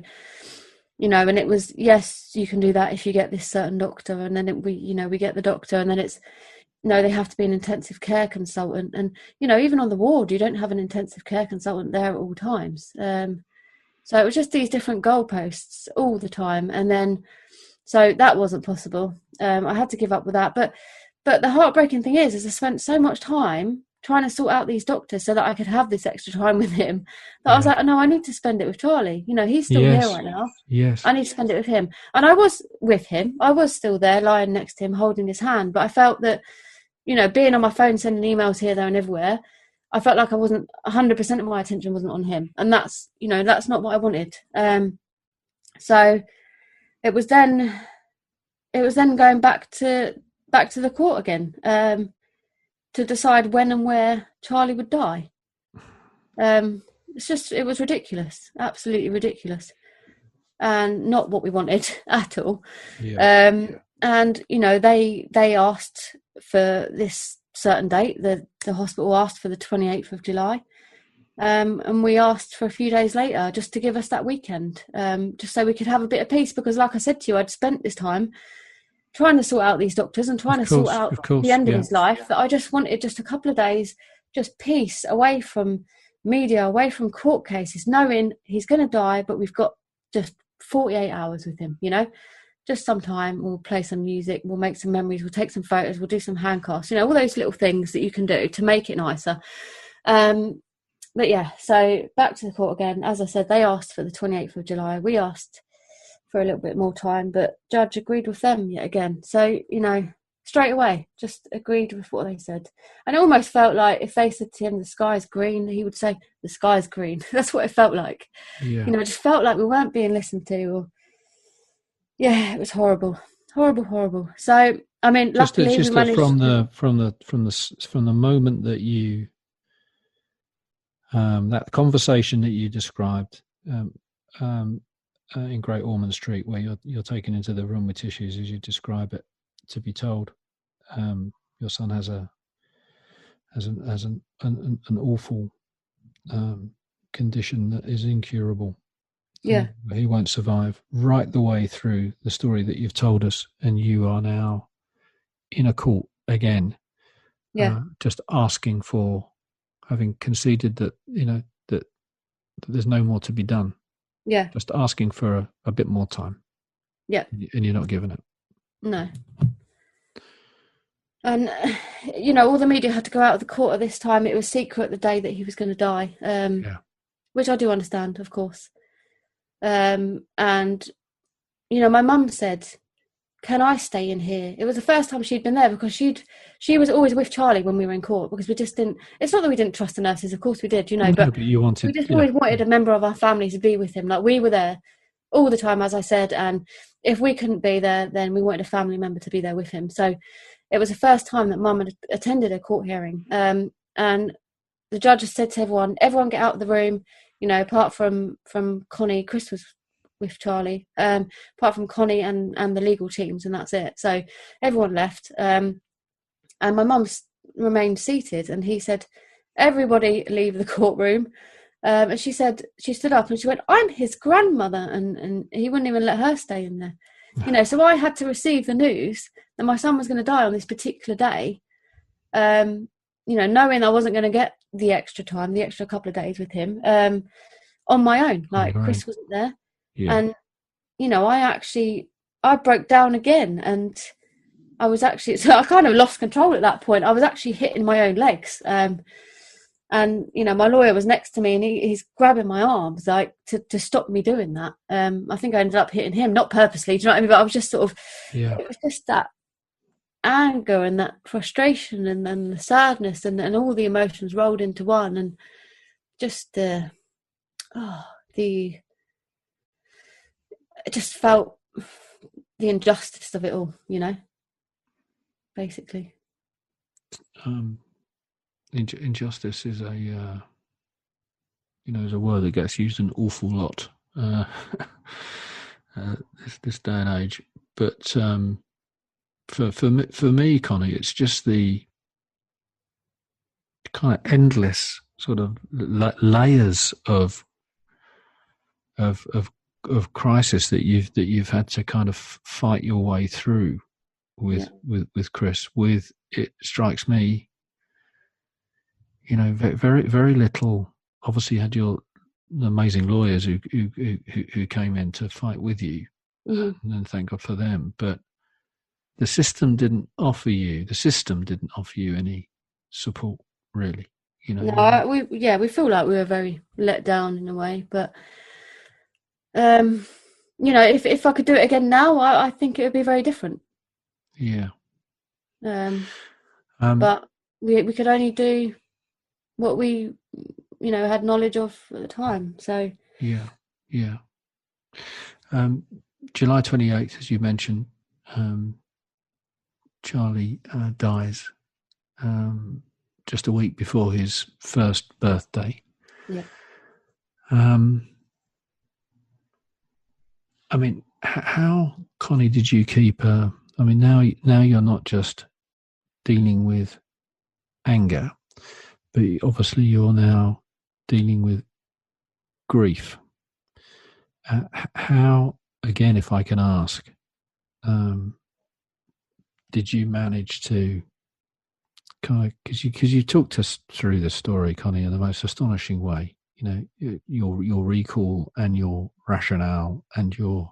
Speaker 2: and it was, yes, you can do that if you get this certain doctor, and then we get the doctor, and then it's, no, they have to be an intensive care consultant. And, even on the ward, you don't have an intensive care consultant there at all times. So it was just these different goalposts all the time. And then, so that wasn't possible. I had to give up with that. But the heartbreaking thing is I spent so much time trying to sort out these doctors so that I could have this extra time with him, that I was like, no, I need to spend it with Charlie. He's still here right now.
Speaker 1: Yes.
Speaker 2: I need to spend it with him. And I was with him. I was still there, lying next to him, holding his hand. But I felt that, being on my phone, sending emails here, there and everywhere, I felt like I wasn't 100% of my attention wasn't on him. And that's, that's not what I wanted. So it was then going back to the court again, to decide when and where Charlie would die. It was ridiculous, absolutely ridiculous, and not what we wanted at all. And they asked for this certain date. The hospital asked for the 28th of July, and we asked for a few days later just to give us that weekend, just so we could have a bit of peace, because like I said to you, I'd spent this time trying to sort out these doctors and trying to sort out the end of his life, that I just wanted just a couple of days, just peace, away from media away from court cases, knowing he's going to die, but we've got just 48 hours with him, just some time. We'll play some music, we'll make some memories, we'll take some photos, we'll do some handcasts, all those little things that you can do to make it nicer. But yeah, so back to the court again. As I said, they asked for the 28th of July. We asked for a little bit more time, but judge agreed with them yet again. So, straight away, just agreed with what they said. And it almost felt like if they said to him, the sky's green, he would say, the sky's green. That's what it felt like.
Speaker 1: Yeah.
Speaker 2: It just felt like we weren't being listened to. Yeah, it was horrible. Horrible. So, I mean, luckily we managed
Speaker 1: from the moment that you that conversation that you described in Great Ormond Street, where you're taken into the room with tissues, as you describe it, to be told your son has an awful condition that is incurable.
Speaker 2: Yeah,
Speaker 1: he won't survive. Right the way through the story that you've told us, and you are now in a court again.
Speaker 2: Yeah,
Speaker 1: just asking for, having conceded that that there's no more to be done.
Speaker 2: Yeah,
Speaker 1: just asking for a bit more time.
Speaker 2: Yeah,
Speaker 1: and you're not giving it.
Speaker 2: No. And all the media had to go out of the court at this time. It was secret the day that he was going to die. Which I do understand, of course. And my mum said, can I stay in here? It was the first time she'd been there, because she was always with Charlie when we were in court, because we just didn't, it's not that we didn't trust the nurses, of course we did, but
Speaker 1: you wanted,
Speaker 2: we just always wanted a member of our family to be with him. Like, we were there all the time, as I said, and if we couldn't be there, then we wanted a family member to be there with him. So it was the first time that Mum had attended a court hearing, and the judge has said to everyone get out of the room, apart from Connie. Chris was with Charlie, apart from Connie and the legal teams, and that's it. So everyone left, and my mum remained seated, and he said, everybody leave the courtroom. And she said, she stood up and she went, I'm his grandmother, and he wouldn't even let her stay in there. So I had to receive the news that my son was going to die on this particular day, knowing I wasn't going to get the extra time, the extra couple of days with him, on my own. Like, Chris wasn't there. Yeah. And, I broke down again, and I was actually, so I kind of lost control at that point. I was actually hitting my own legs. And, my lawyer was next to me, and he's grabbing my arms, like, to stop me doing that. I think I ended up hitting him, not purposely, do you know what I mean? But I was just sort of, it was just that anger and that frustration and then the sadness and all the emotions rolled into one, and just I just felt the injustice of it all, basically.
Speaker 1: Injustice is is a word that gets used an awful lot this day and age. But for me, Connie, it's just the kind of endless sort of layers of crisis that you've had to kind of fight your way through with Chris. With, it strikes me, very, very little. Obviously, you had the amazing lawyers who came in to fight with you, and thank God for them. But the system didn't offer you any support, really.
Speaker 2: No, we feel like we were very let down in a way, but if I could do it again now, I think it would be very different.
Speaker 1: Yeah.
Speaker 2: But we could only do what we had knowledge of at the time. So
Speaker 1: yeah. July 28th, as you mentioned, Charlie dies just a week before his first birthday.
Speaker 2: Yeah.
Speaker 1: I mean, how, Connie, did you keep now you're not just dealing with anger, but obviously you're now dealing with grief. How, again, if I can ask, did you manage to because you talked us through the story, Connie, in the most astonishing way. You know, your recall and your rationale and your,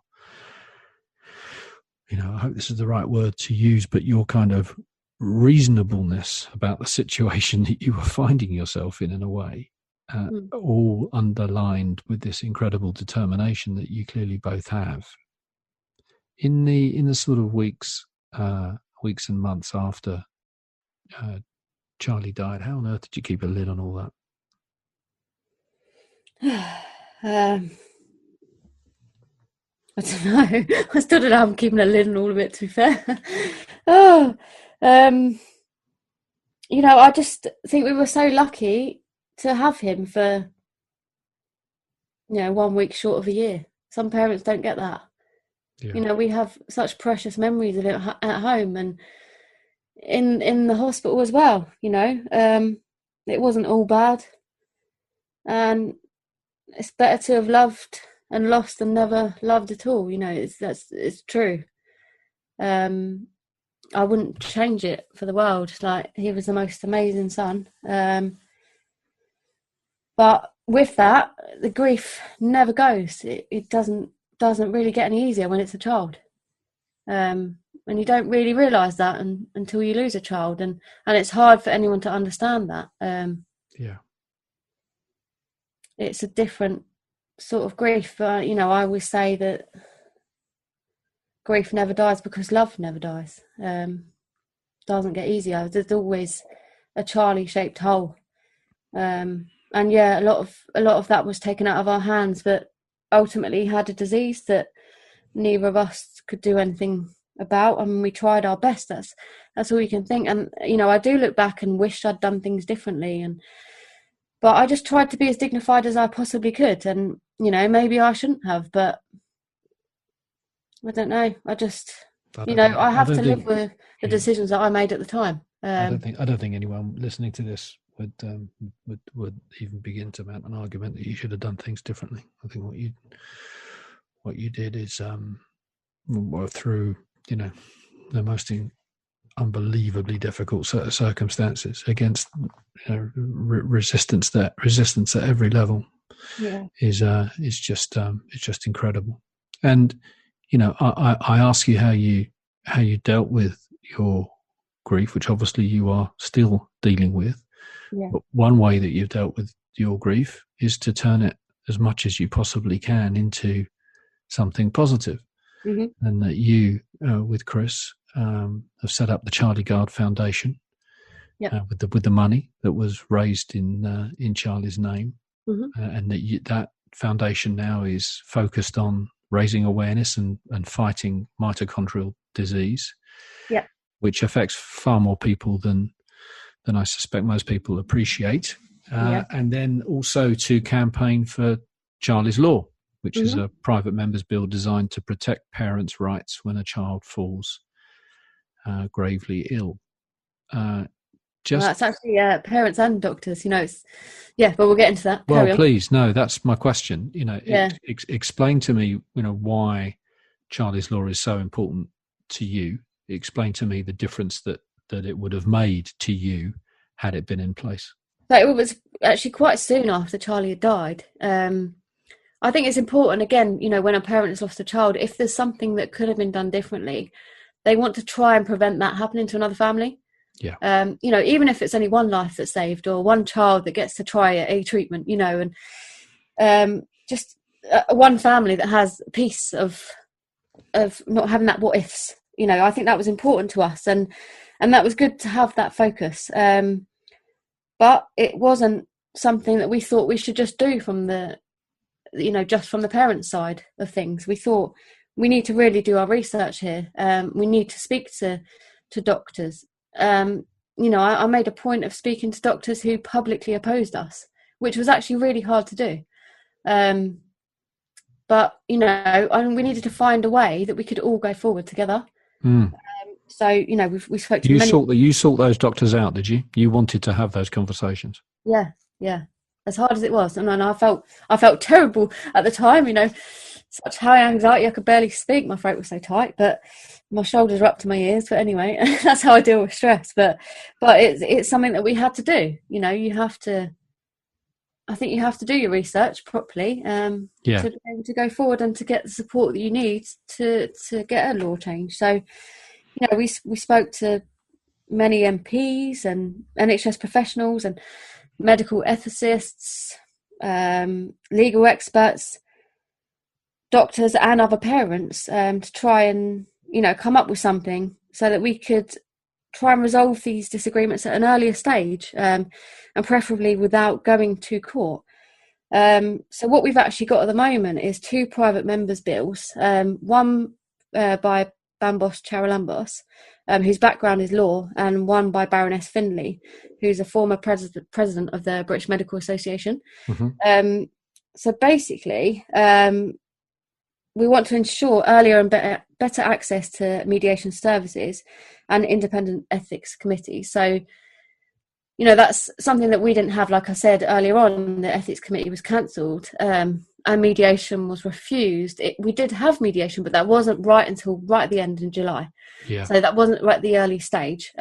Speaker 1: you know, I hope this is the right word to use, but your kind of reasonableness about the situation that you were finding yourself in a way, all underlined with this incredible determination that you clearly both have. In the sort of weeks and months after Charlie died, how on earth did you keep a lid on all
Speaker 2: that? I don't know. I still don't know how I'm keeping a lid on all of it, to be fair. You know, I just think we were so lucky to have him for, you know, 1 week short of a year. Some parents don't get that. Yeah. You know, we have such precious memories of it at home and in the hospital as well, you know. It wasn't all bad. And it's better to have loved and lost and never loved at all, you know. It's true. I wouldn't change it for the world. Like, he was the most amazing son. But with that, the grief never goes. It doesn't really get any easier when it's a child. And you don't really realise that until you lose a child, and it's hard for anyone to understand that.
Speaker 1: Yeah.
Speaker 2: It's a different sort of grief. You know, I always say that grief never dies because love never dies. Doesn't get easier. There's always a Charlie-shaped hole. And yeah, a lot of that was taken out of our hands, but ultimately had a disease that neither of us could do anything about. I mean, we tried our best. That's all you can think. And you know, I do look back and wish I'd done things differently. But I just tried to be as dignified as I possibly could. And you know, maybe I shouldn't have, but I don't know. I have to live with the decisions that I made at the time.
Speaker 1: I don't think anyone listening to this would even begin to mount an argument that you should have done things differently. I think what you did is through, you know, the most unbelievably difficult circumstances against, you know, resistance at every level. Yeah. is just incredible. And you know, I ask you how you dealt with your grief, which obviously you are still dealing with. Yeah. But one way that you've dealt with your grief is to turn it as much as you possibly can into something positive. Mm-hmm. And that you, with Chris, have set up the Charlie Gard Foundation. Yep. With the money that was raised in Charlie's name. Mm-hmm. And that foundation now is focused on raising awareness and fighting mitochondrial disease, which affects far more people than I suspect most people appreciate. And then also to campaign for Charlie's Law, which is a private member's bill designed to protect parents' rights when a child falls gravely ill.
Speaker 2: That's actually parents and doctors, you know. But we'll get into that.
Speaker 1: Well, please, no, that's my question. You know, explain to me, you know, why Charlie's Law is so important to you. Explain to me the difference that it would have made to you had it been in place.
Speaker 2: So it was actually quite soon after Charlie had died. I think it's important, again, you know, when a parent has lost a child, if there's something that could have been done differently, they want to try and prevent that happening to another family. Yeah. You know, even if it's only one life that's saved or one child that gets to try a treatment, you know, and just one family that has a piece of not having that what ifs, you know, I think that was important to us, and that was good to have that focus. But it wasn't something that we thought we should just do from the, you know, just from the parents' side of things. We thought we need to really do our research here. We need to speak to doctors. You know, I made a point of speaking to doctors who publicly opposed us, which was actually really hard to do. But, you know, we needed to find a way that we could all go forward together. So, you know, we spoke to
Speaker 1: you sought those doctors out, did you? You wanted to have those conversations.
Speaker 2: Yeah. As hard as it was. And I felt terrible at the time, you know, such high anxiety I could barely speak. My throat was so tight, but my shoulders were up to my ears. But anyway, that's how I deal with stress. But it's something that we had to do. You know, I think you have to do your research properly to be able to go forward and to get the support that you need to get a law change. So, you know, we spoke to many MPs and NHS professionals and medical ethicists, legal experts, doctors and other parents to try and, you know, come up with something so that we could try and resolve these disagreements at an earlier stage, and preferably without going to court. So what we've actually got at the moment is 2 private members' bills, one by Bambos Charalambos, whose background is law, and one by Baroness Findlay, who's a former president of the British Medical Association. Mm-hmm. So basically, we want to ensure earlier and better access to mediation services and independent ethics committees. So, you know, that's something that we didn't have. Like I said earlier on, the ethics committee was cancelled, and mediation was refused. We did have mediation, but that wasn't right until right at the end in July. Yeah. So that wasn't right at the early stage.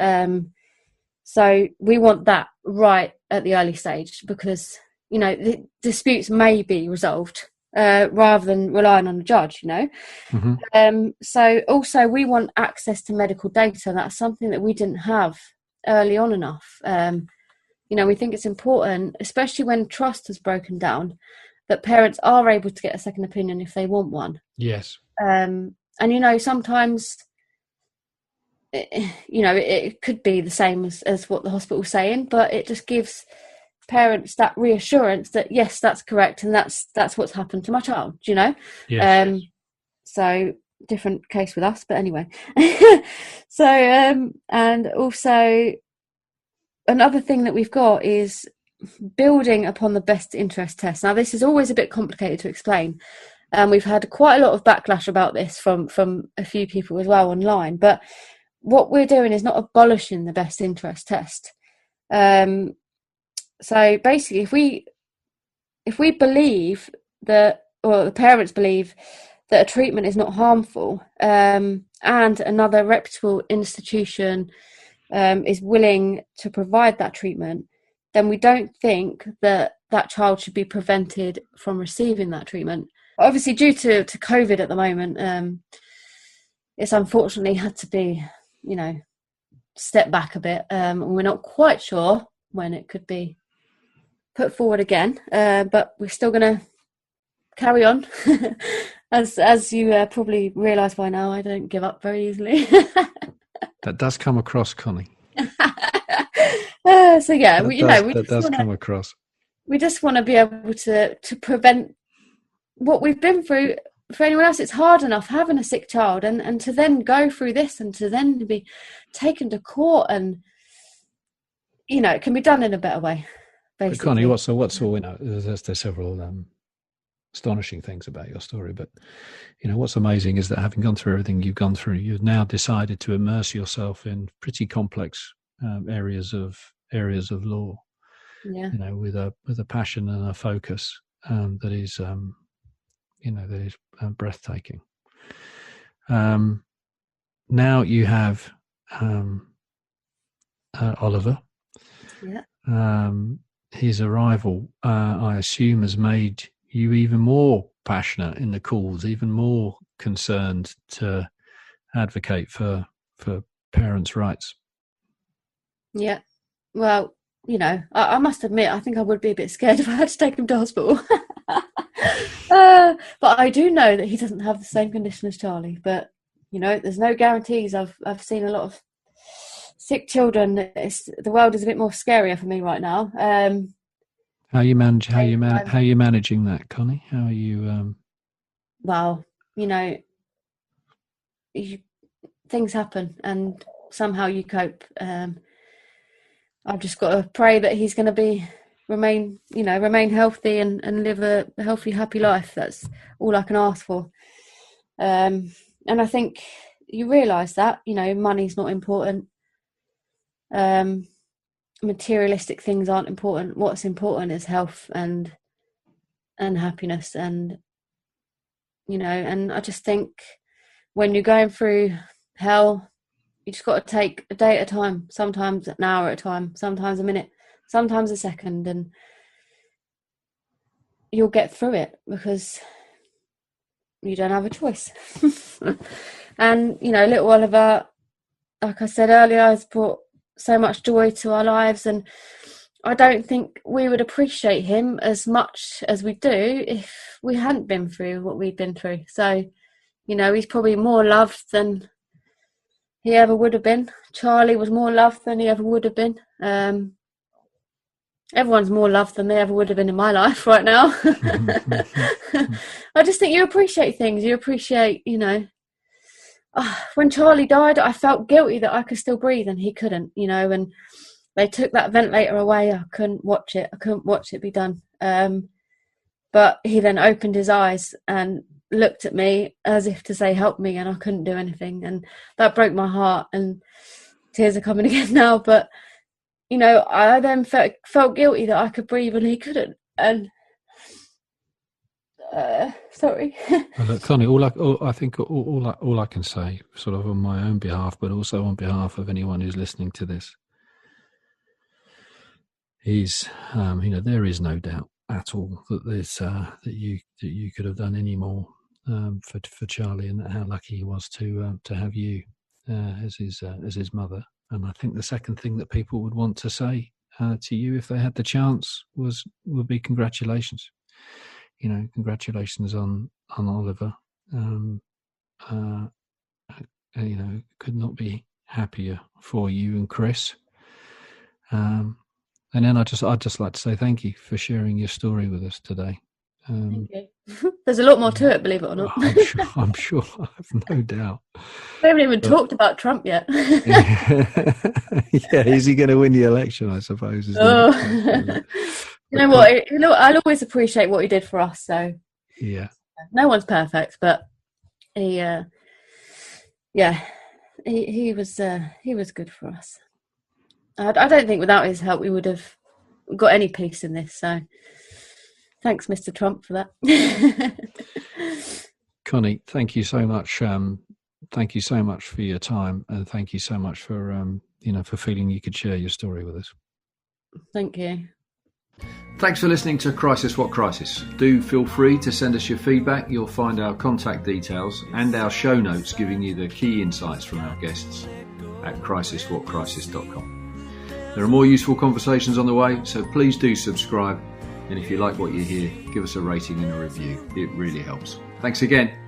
Speaker 2: So we want that right at the early stage because, you know, the disputes may be resolved rather than relying on a judge, you know. Mm-hmm. So also we want access to medical data. That's something that we didn't have early on enough. You know, we think it's important, especially when trust has broken down, that parents are able to get a second opinion if they want one.
Speaker 1: Yes.
Speaker 2: And, you know, sometimes, you know, it could be the same as what the hospital's saying, but it just gives parents that reassurance that, yes, that's correct. And that's what's happened to my child, you know? Yes. So different case with us, but anyway. So, and also another thing that we've got is building upon the best interest test. Now, this is always a bit complicated to explain. We've had quite a lot of backlash about this from a few people as well online. But what we're doing is not abolishing the best interest test. So basically, if we believe that, or the parents believe that a treatment is not harmful, and another reputable institution is willing to provide that treatment, then we don't think that child should be prevented from receiving that treatment. Obviously, due to COVID at the moment, it's unfortunately had to be, you know, step back a bit. And we're not quite sure when it could be put forward again, but we're still going to carry on. As you probably realise by now, I don't give up very easily.
Speaker 1: That does come across, Connie.
Speaker 2: So yeah, that
Speaker 1: does come across.
Speaker 2: We just want to be able to prevent what we've been through for anyone else. It's hard enough having a sick child, and to then go through this and to then be taken to court, and you know, it can be done in a better way. Basically.
Speaker 1: But Connie, what's you know? There's several astonishing things about your story, but you know what's amazing is that having gone through everything you've gone through, you've now decided to immerse yourself in pretty complex areas of law. Yeah. You know, with a passion and a focus that is, you know, that is breathtaking. Now you have Oliver. Yeah. His arrival, I assume, has made you even more passionate in the cause, even more concerned to advocate for parents' rights. Yeah.
Speaker 2: Well, you know, I must admit, I think I would be a bit scared if I had to take him to hospital. But I do know that he doesn't have the same condition as Charlie. But, you know, there's no guarantees. I've seen a lot of sick children. The world is a bit more scarier for me right now.
Speaker 1: How are you managing that, Connie? How are you?
Speaker 2: Well, you know, things happen, and somehow you cope. I've just got to pray that he's going to remain healthy and live a healthy, happy life. That's all I can ask for. And I think you realise that, you know, money's not important. Materialistic things aren't important. What's important is health and happiness, and and I just think when you're going through hell, you just got to take a day at a time, sometimes an hour at a time, sometimes a minute, sometimes a second, and you'll get through it because you don't have a choice. And, little Oliver, like I said earlier, has brought so much joy to our lives, and I don't think we would appreciate him as much as we do if we hadn't been through what we've been through. So, he's probably more loved than he ever would have been. Charlie was more loved than he ever would have been. Everyone's more loved than they ever would have been in my life right now. I just think you appreciate things. You appreciate, when Charlie died, I felt guilty that I could still breathe and he couldn't, and they took that ventilator away. I couldn't watch it. I couldn't watch it be done. But he then opened his eyes and looked at me as if to say, help me, and I couldn't do anything. And that broke my heart, and tears are coming again now. But, I then felt guilty that I could breathe and he couldn't. And, sorry.
Speaker 3: Well, look, Connie, I think all I can say, sort of on my own behalf, but also on behalf of anyone who's listening to this, is, there is no doubt at all that there's that you could have done any more for Charlie, and how lucky he was to have you as his mother. And I think the second thing that people would want to say to you if they had the chance would be congratulations. Congratulations on Oliver. Could not be happier for you and Chris. And then I'd just like to say thank you for sharing your story with us today.
Speaker 2: Thank you. There's a lot more to it, believe it or not.
Speaker 3: I'm sure. I have no doubt.
Speaker 2: We haven't even talked about Trump yet.
Speaker 3: Yeah, is he going to win the election, I suppose?
Speaker 2: You know what? I'll always appreciate what he did for us. So
Speaker 3: yeah,
Speaker 2: no one's perfect, but he was good for us. I don't think without his help we would have got any peace in this. So thanks, Mr. Trump, for that.
Speaker 3: Connie, thank you so much. Thank you so much for your time, and thank you so much for for feeling you could share your story with us.
Speaker 2: Thank you.
Speaker 1: Thanks for listening to Crisis What Crisis. Do feel free to send us your feedback. You'll find our contact details and our show notes giving you the key insights from our guests at crisiswhatcrisis.com. There are more useful conversations on the way, so please do subscribe. And if you like what you hear, give us a rating and a review. It really helps. Thanks again.